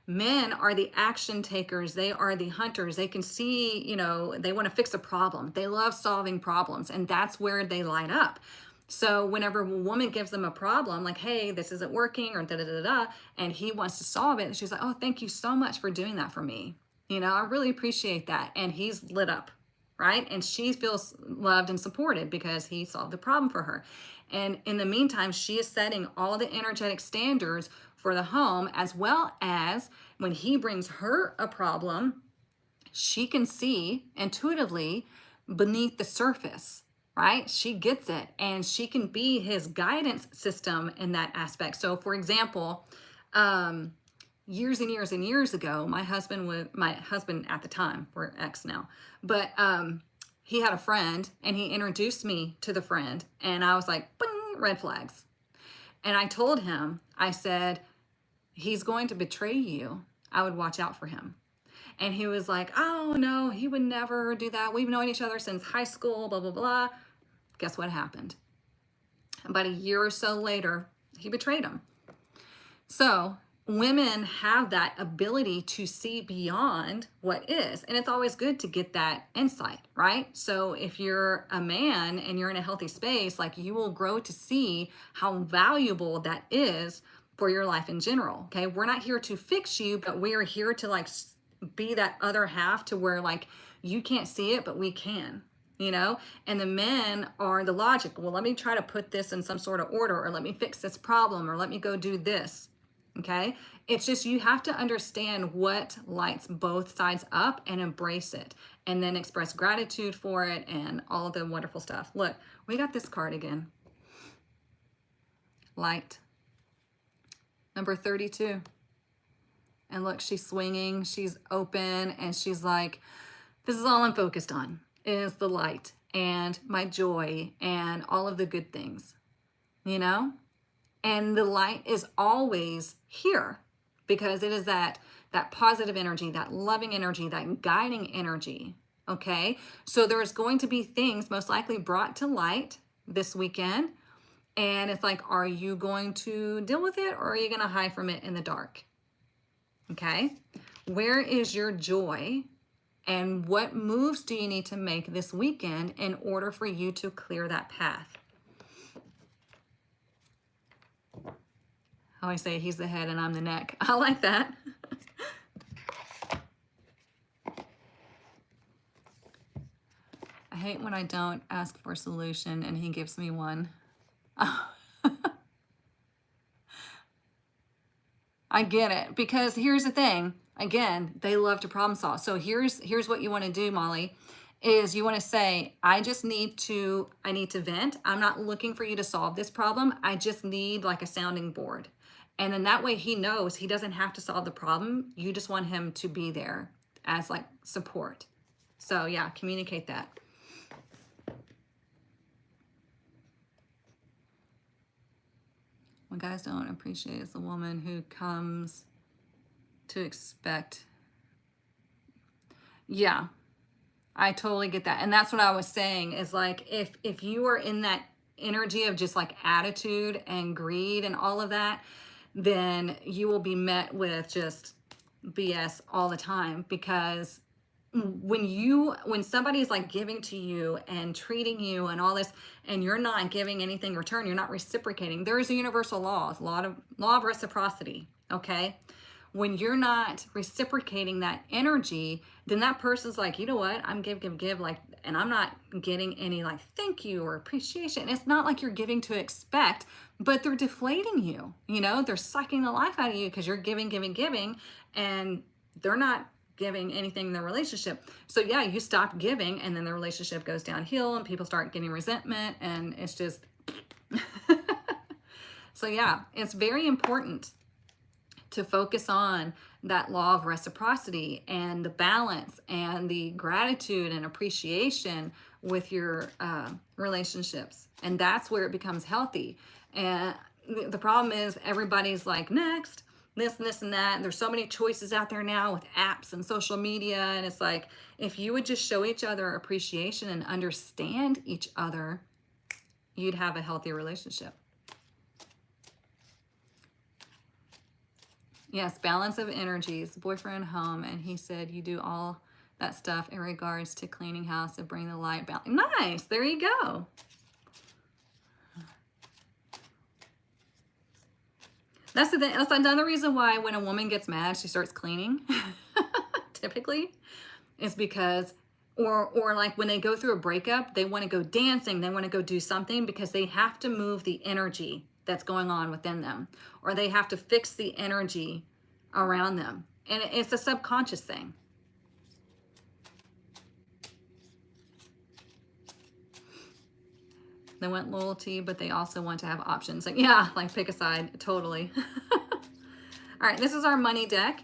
A: Men are the action takers. They are the hunters. They can see, you know, they want to fix a problem. They love solving problems, and that's where they light up. So whenever a woman gives them a problem, like, hey, this isn't working, or da-da-da-da, and he wants to solve it, and she's like, oh, thank you so much for doing that for me. You know, I really appreciate that. And he's lit up, right? And she feels loved and supported because he solved the problem for her. And in the meantime, she is setting all the energetic standards for the home, as well as when he brings her a problem, she can see intuitively beneath the surface, right? She gets it, and she can be his guidance system in that aspect. So for example, years and years and years ago, my husband at the time, we're ex now, but he had a friend and he introduced me to the friend, and I was like, bing, red flags. And I told him, I said, he's going to betray you. I would watch out for him. And he was like, oh no, he would never do that. We've known each other since high school, blah, blah, blah. Guess what happened? About a year or so later, he betrayed him. So women have that ability to see beyond what is. And it's always good to get that insight, right? So if you're a man and you're in a healthy space, like, you will grow to see how valuable that is for your life in general. Okay. We're not here to fix you, but we are here to like be that other half to where like you can't see it, but we can, you know? And the men are the logic. Well, let me try to put this in some sort of order, or let me fix this problem, or let me go do this. Okay. It's just, you have to understand what lights both sides up and embrace it, and then express gratitude for it and all of the wonderful stuff. Look, we got this card again. Light. Number 32. And look, she's swinging, she's open, and she's like, this is all I'm focused on, is the light and my joy and all of the good things, you know? And the light is always here because it is that positive energy, that loving energy, that guiding energy, okay? So there's going to be things most likely brought to light this weekend, and it's like, are you going to deal with it, or are you going to hide from it in the dark? Okay, where is your joy, and what moves do you need to make this weekend in order for you to clear that path? I always say he's the head and I'm the neck. I like that. I hate when I don't ask for a solution and he gives me one. I get it, because here's the thing. Again, they love to problem solve. So here's what you want to do, Molly, is you want to say, I need to vent. I'm not looking for you to solve this problem. I just need like a sounding board. And then that way he knows he doesn't have to solve the problem. You just want him to be there as like support. So yeah, communicate that. What guys don't appreciate is the woman who comes to expect. Yeah, I totally get that. And that's what I was saying, is like, if you are in that energy of just like attitude and greed and all of that, then you will be met with just BS all the time. Because when somebody is like giving to you and treating you and all this, and you're not giving anything in return, you're not reciprocating, there is a universal law, law of reciprocity, okay? When you're not reciprocating that energy, then that person's like, you know what, I'm give, like, and I'm not getting any like thank you or appreciation. It's not like you're giving to expect, but they're deflating you, you know? They're sucking the life out of you because you're giving, and they're not giving anything in their relationship. So yeah, you stop giving, and then the relationship goes downhill and people start getting resentment, and it's just so yeah, it's very important to focus on that law of reciprocity and the balance and the gratitude and appreciation with your relationships. And that's where it becomes healthy. And the problem is everybody's like, next, this and that. And there's so many choices out there now with apps and social media. And it's like, if you would just show each other appreciation and understand each other, you'd have a healthy relationship. Yes, balance of energies, boyfriend home. And he said you do all that stuff in regards to cleaning house and bring the light balance. Nice, there you go. That's the thing. That's another reason why when a woman gets mad, she starts cleaning, typically, is because, or like when they go through a breakup, they want to go dancing, they want to go do something because they have to move the energy that's going on within them, or they have to fix the energy around them. And it's a subconscious thing. They want loyalty, but they also want to have options. Like, yeah, like pick a side, totally. All right, this is our money deck.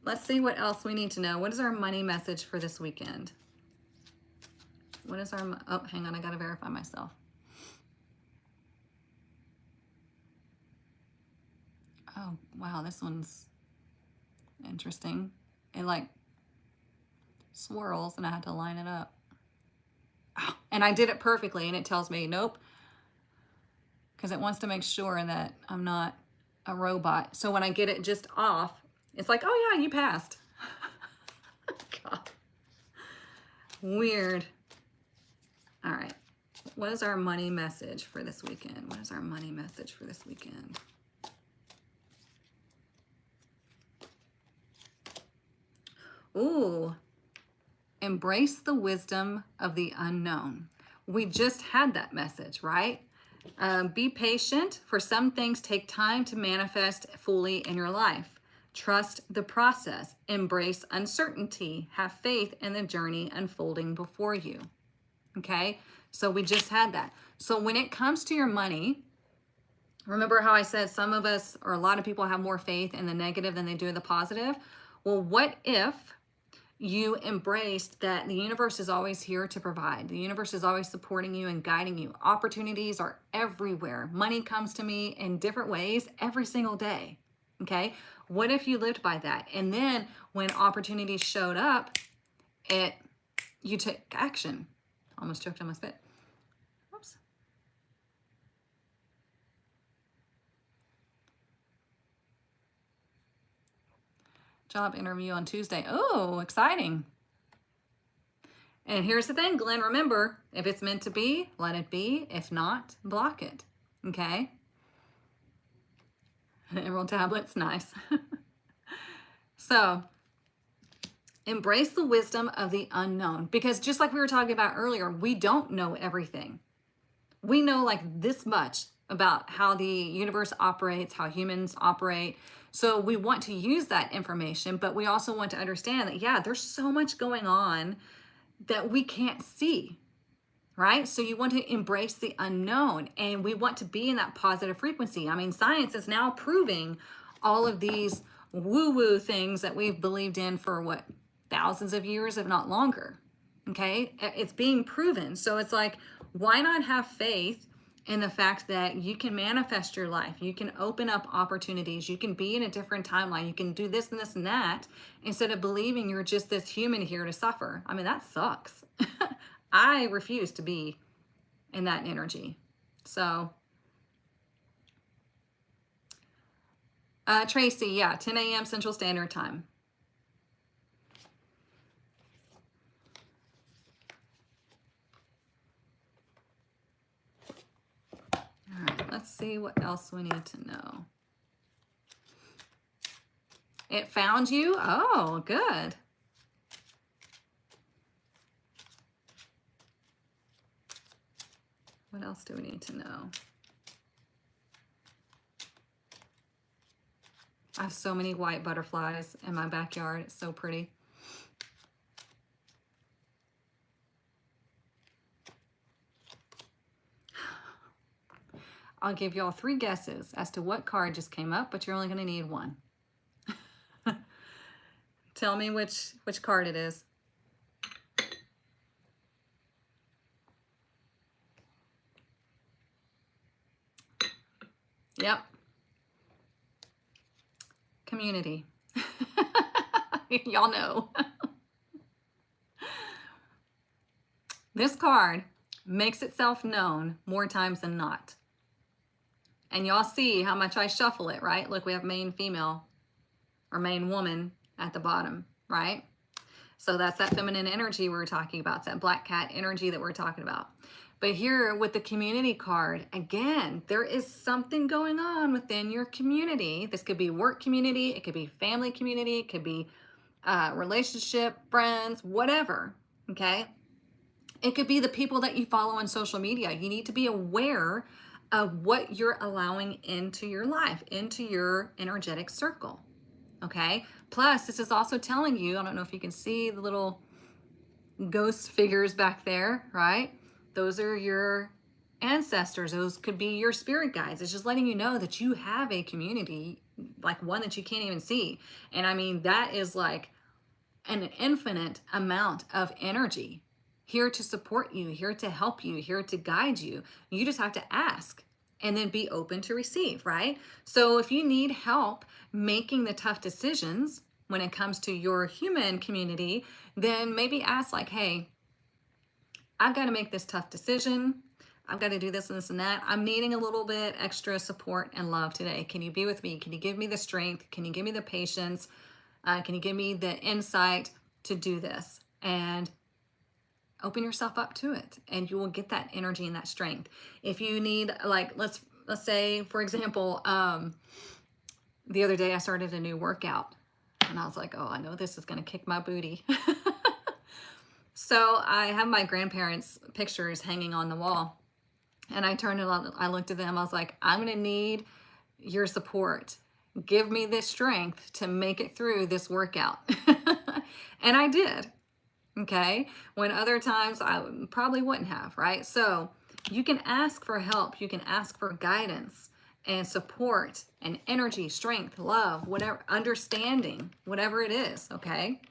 A: Let's see what else we need to know. What is our money message for this weekend? What is our, oh, hang on, I got to verify myself. Oh, wow, this one's interesting. It like swirls and I had to line it up. Oh, and I did it perfectly and it tells me nope, because it wants to make sure that I'm not a robot. So when I get it just off, it's like, oh yeah, you passed. God. Weird. All right. What is our money message for this weekend? What is our money message for this weekend? Ooh, embrace the wisdom of the unknown. We just had that message, right? Be patient, for some things take time to manifest fully in your life. Trust the process. Embrace uncertainty. Have faith in the journey unfolding before you. Okay? So we just had that. So when it comes to your money, remember how I said some of us, or a lot of people, have more faith in the negative than they do in the positive? Well, what if you embraced that the universe is always here to provide? The universe is always supporting you and guiding you. Opportunities are everywhere. Money comes to me in different ways every single day. Okay? What if you lived by that? And then when opportunities showed up, you took action. Almost choked on my spit. Oops. Job interview on Tuesday. Oh, exciting. And here's the thing, Glenn, remember, if it's meant to be, let it be. If not, block it. Okay? Emerald tablets, nice. So, embrace the wisdom of the unknown, because just like we were talking about earlier, we don't know everything. We know like this much about how the universe operates, how humans operate. So we want to use that information, but we also want to understand that, yeah, there's so much going on that we can't see, right? So you want to embrace the unknown, and we want to be in that positive frequency. I mean, science is now proving all of these woo-woo things that we've believed in for what, thousands of years, if not longer. Okay, it's being proven. So it's like, why not have faith in the fact that you can manifest your life? You can open up opportunities. You can be in a different timeline. You can do this and this and that, instead of believing you're just this human here to suffer. I mean, that sucks. I refuse to be in that energy. So, Tracy, yeah, 10 a.m. Central Standard Time. All right, let's see what else we need to know. It found you? Oh, good. What else do we need to know? I have so many white butterflies in my backyard. It's so pretty. I'll give y'all 3 guesses as to what card just came up, but you're only going to need 1. Tell me which card it is. Yep. Community. Y'all know. This card makes itself known more times than not. And y'all see how much I shuffle it, right? Look, we have main female or main woman at the bottom, right? So that's that feminine energy we were talking about. It's that black cat energy that we're talking about. But here with the community card, again, there is something going on within your community. This could be work community. It could be family community. It could be relationship, friends, whatever, okay? It could be the people that you follow on social media. You need to be aware of what you're allowing into your life, into your energetic circle, okay? Plus, this is also telling you, I don't know if you can see the little ghost figures back there, right? Those are your ancestors. Those could be your spirit guides. It's just letting you know that you have a community, like one that you can't even see. And I mean, that is like an infinite amount of energy here to support you, here to help you, here to guide you. You just have to ask and then be open to receive, right? So if you need help making the tough decisions when it comes to your human community, then maybe ask like, hey, I've got to make this tough decision. I've got to do this and this and that. I'm needing a little bit extra support and love today. Can you be with me? Can you give me the strength? Can you give me the patience? Can you give me the insight to do this? And open yourself up to it, and you will get that energy and that strength. If you need, like, let's say, for example, the other day I started a new workout, and I was like, oh, I know this is going to kick my booty. So I have my grandparents' pictures hanging on the wall. And I turned and I looked at them. I was like, I'm going to need your support. Give me this strength to make it through this workout. And I did. Okay. When other times I probably wouldn't have, right? So you can ask for help. You can ask for guidance and support and energy, strength, love, whatever, understanding, whatever it is. Okay.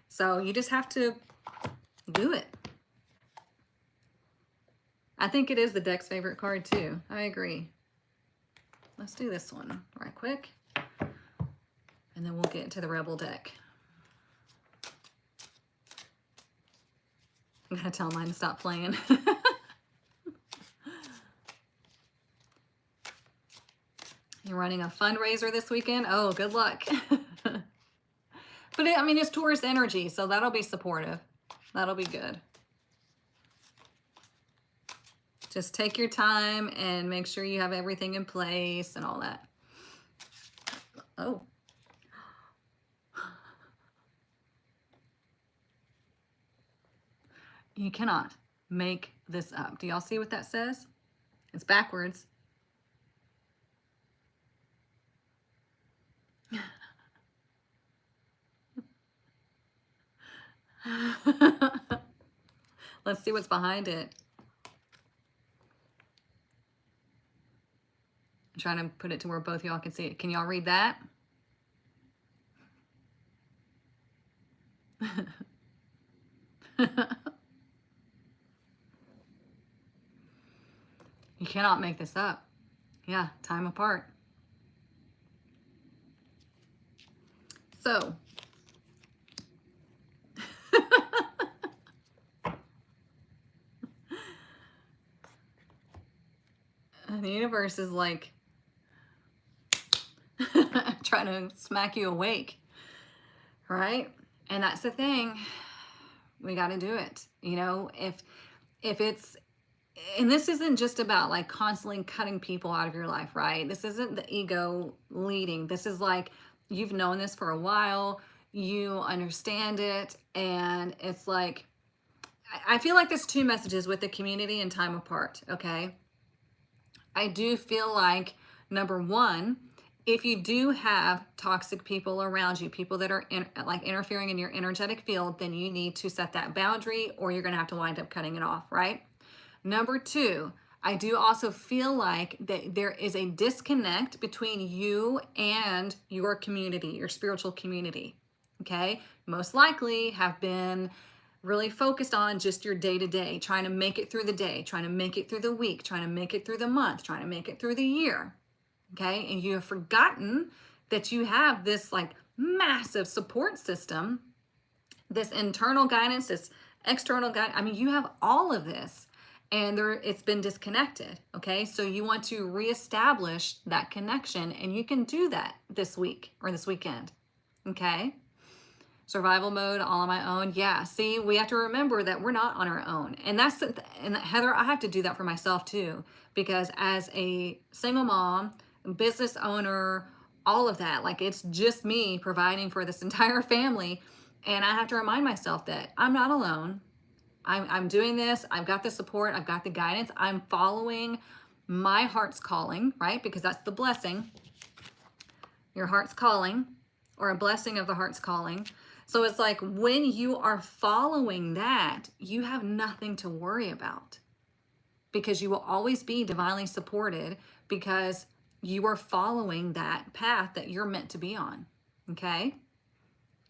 A: So you just have to do it. I think it is the deck's favorite card too. I agree. Let's do this one right quick. And then we'll get into the Rebel deck. I'm gonna tell mine to stop playing. You're running a fundraiser this weekend? Oh, good luck. But I mean, it's Taurus energy, so that'll be supportive. That'll be good. Just take your time and make sure you have everything in place and all that. Oh. You cannot make this up. Do y'all see what that says? It's backwards. Let's see what's behind it. I'm trying to put it to where both y'all can see it. Can y'all read that? You cannot make this up. Yeah, time apart. So, the universe is like trying to smack you awake, right? And that's the thing. We got to do it. You know, if it's, and this isn't just about like constantly cutting people out of your life, right? This isn't the ego leading. This is like, you've known this for a while, you understand it, and it's like, I feel like there's two messages with the community and time apart, okay? I do feel like, number one, if you do have toxic people around you, people that are like interfering in your energetic field, then you need to set that boundary, or you're going to have to wind up cutting it off, right? Number two, I do also feel like that there is a disconnect between you and your community, your spiritual community, okay? Most likely have been really focused on just your day-to-day, trying to make it through the day, trying to make it through the week, trying to make it through the month, trying to make it through the year, okay? And you have forgotten that you have this like massive support system, this internal guidance, this external guidance. I mean, you have all of this, and it's been disconnected, okay? So you want to reestablish that connection, and you can do that this week or this weekend, okay? Survival mode, all on my own. Yeah, see, we have to remember that we're not on our own. And and Heather, I have to do that for myself too, because as a single mom, business owner, all of that, like it's just me providing for this entire family. And I have to remind myself that I'm not alone. I'm doing this. I've got the support. I've got the guidance. I'm following my heart's calling, right? Because that's the blessing. Your heart's calling, or a blessing of the heart's calling. So it's like when you are following that, you have nothing to worry about, because you will always be divinely supported, because you are following that path that you're meant to be on. Okay?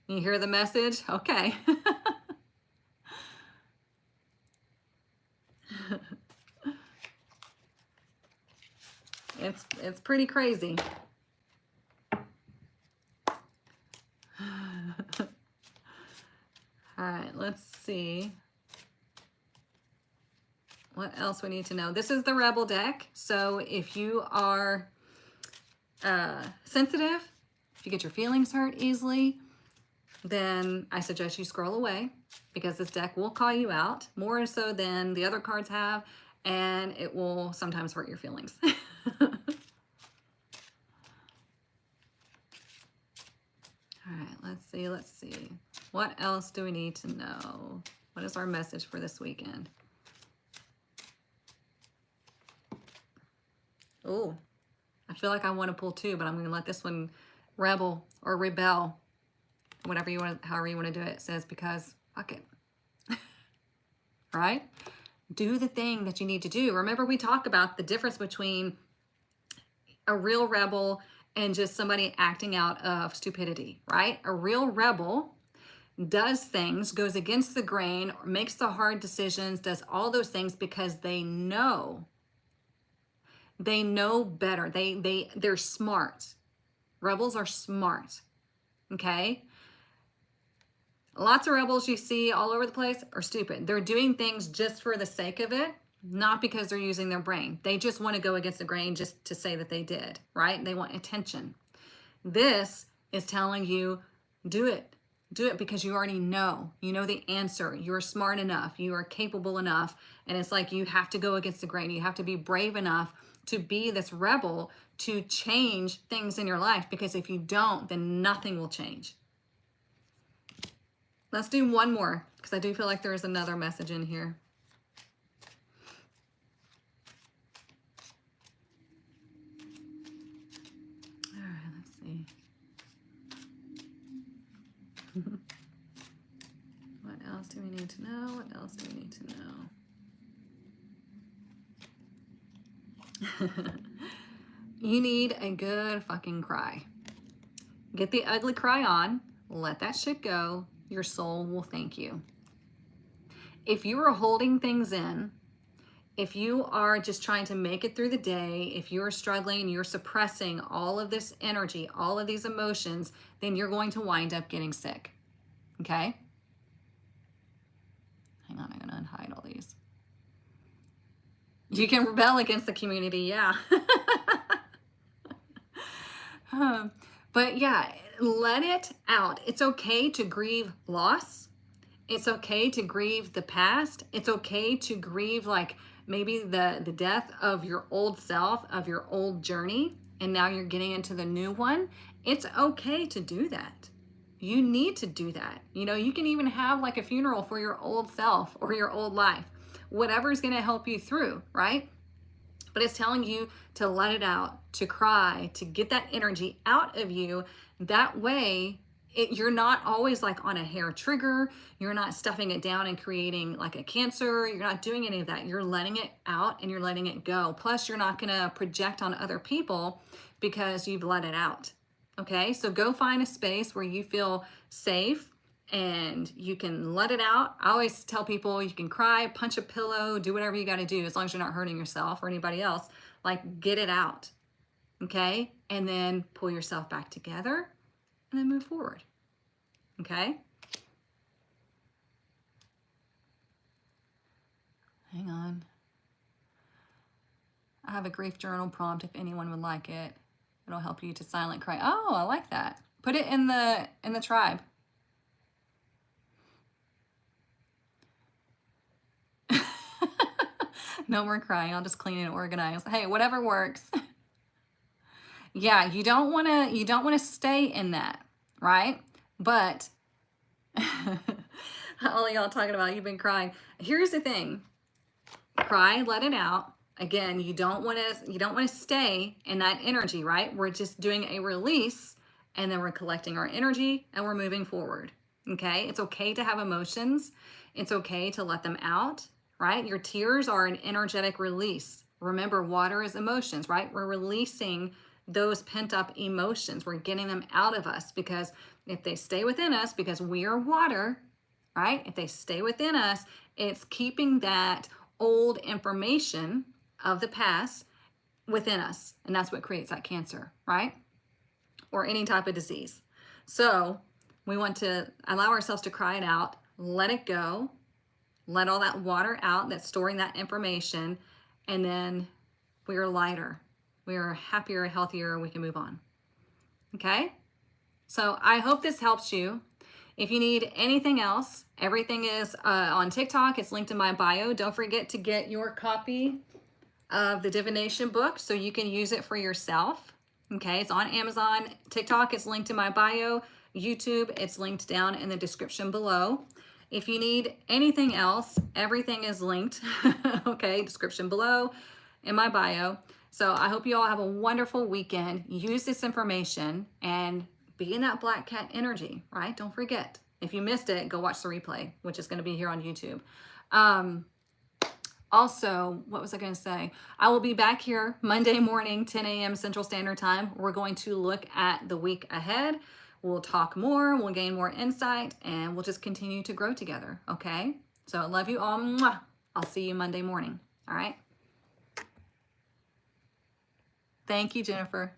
A: You hear the message? Okay. It's pretty crazy. All right, let's see what else we need to know. This is the Rebel deck. So if you are sensitive, if you get your feelings hurt easily, then I suggest you scroll away, because this deck will call you out more so than the other cards have, and it will sometimes hurt your feelings. All right, let's see. What else do we need to know? What is our message for this weekend? Oh, I feel like I want to pull two, but I'm going to let this one rebel or rebel, whatever you want, however you want to do it. It says, because fuck it. Right? Do the thing that you need to do. Remember, we talk about the difference between a real rebel and just somebody acting out of stupidity, right? A real rebel does things, goes against the grain, makes the hard decisions, does all those things because they know better. They're smart. Rebels are smart. Okay? Lots of rebels you see all over the place are stupid. They're doing things just for the sake of it, not because they're using their brain. They just want to go against the grain just to say that they did, right? They want attention. This is telling you, do it. Do it because you already know. You know the answer. You're smart enough. You are capable enough. And it's like you have to go against the grain. You have to be brave enough to be this rebel to change things in your life, because if you don't, then nothing will change. Let's do one more, because I do feel like there is another message in here. All right, let's see. What else do we need to know? What else do we need to know? You need a good fucking cry. Get the ugly cry on. Let that shit go. Your soul will thank you. If you are holding things in, if you are just trying to make it through the day, if you're struggling, you're suppressing all of this energy, all of these emotions, then you're going to wind up getting sick. Okay? Hang on, I'm going to unhide all these. You can rebel against the community, yeah. But yeah, let it out. It's okay to grieve loss. It's okay to grieve the past. It's okay to grieve like maybe the death of your old self, of your old journey, and now you're getting into the new one. It's okay to do that. You need to do that. You know, you can even have like a funeral for your old self or your old life. Whatever's going to help you through, right? But it's telling you to let it out, to cry, to get that energy out of you. That way, you're not always like on a hair trigger. You're not stuffing it down and creating like a cancer. You're not doing any of that. You're letting it out and you're letting it go. Plus, you're not going to project on other people because you've let it out. Okay, so go find a space where you feel safe and you can let it out. I always tell people you can cry, punch a pillow, do whatever you got to do as long as you're not hurting yourself or anybody else. Like, get it out. Okay, and then pull yourself back together and then move forward. Okay? Hang on. I have a grief journal prompt if anyone would like it. It'll help you to silent cry. Oh, I like that. Put it in the tribe. No more crying. I'll just clean and organize. Hey, whatever works. Yeah, you don't want to stay in that, right? But all y'all talking about you've been crying. Here's the thing. Cry, let it out. Again, you don't want to stay in that energy, right? We're just doing a release and then we're collecting our energy and we're moving forward. Okay? It's okay to have emotions. It's okay to let them out, right? Your tears are an energetic release. Remember, water is emotions, right? We're releasing those pent-up emotions. We're getting them out of us, because if they stay within us, because we are water, right? If they stay within us, it's keeping that old information of the past within us, and that's what creates that cancer, right? Or any type of disease. So we want to allow ourselves to cry it out, let it go, let all that water out that's storing that information, and then we are lighter, we are happier, healthier, we can move on. Okay? So I hope this helps you. If you need anything else, everything is on TikTok. It's linked in my bio. Don't forget to get your copy of the divination book so you can use it for yourself. Okay, it's on Amazon. TikTok is linked in my bio. YouTube, it's linked down in the description below. If you need anything else, everything is linked. Okay, description below in my bio. So I hope you all have a wonderful weekend. Use this information and be in that black cat energy, right? Don't forget. If you missed it, go watch the replay, which is going to be here on YouTube. Also, what was I going to say? I will be back here Monday morning, 10 a.m. Central Standard Time. We're going to look at the week ahead. We'll talk more, we'll gain more insight, and we'll just continue to grow together, okay? So I love you all. Mwah. I'll see you Monday morning, all right? Thank you, Jennifer.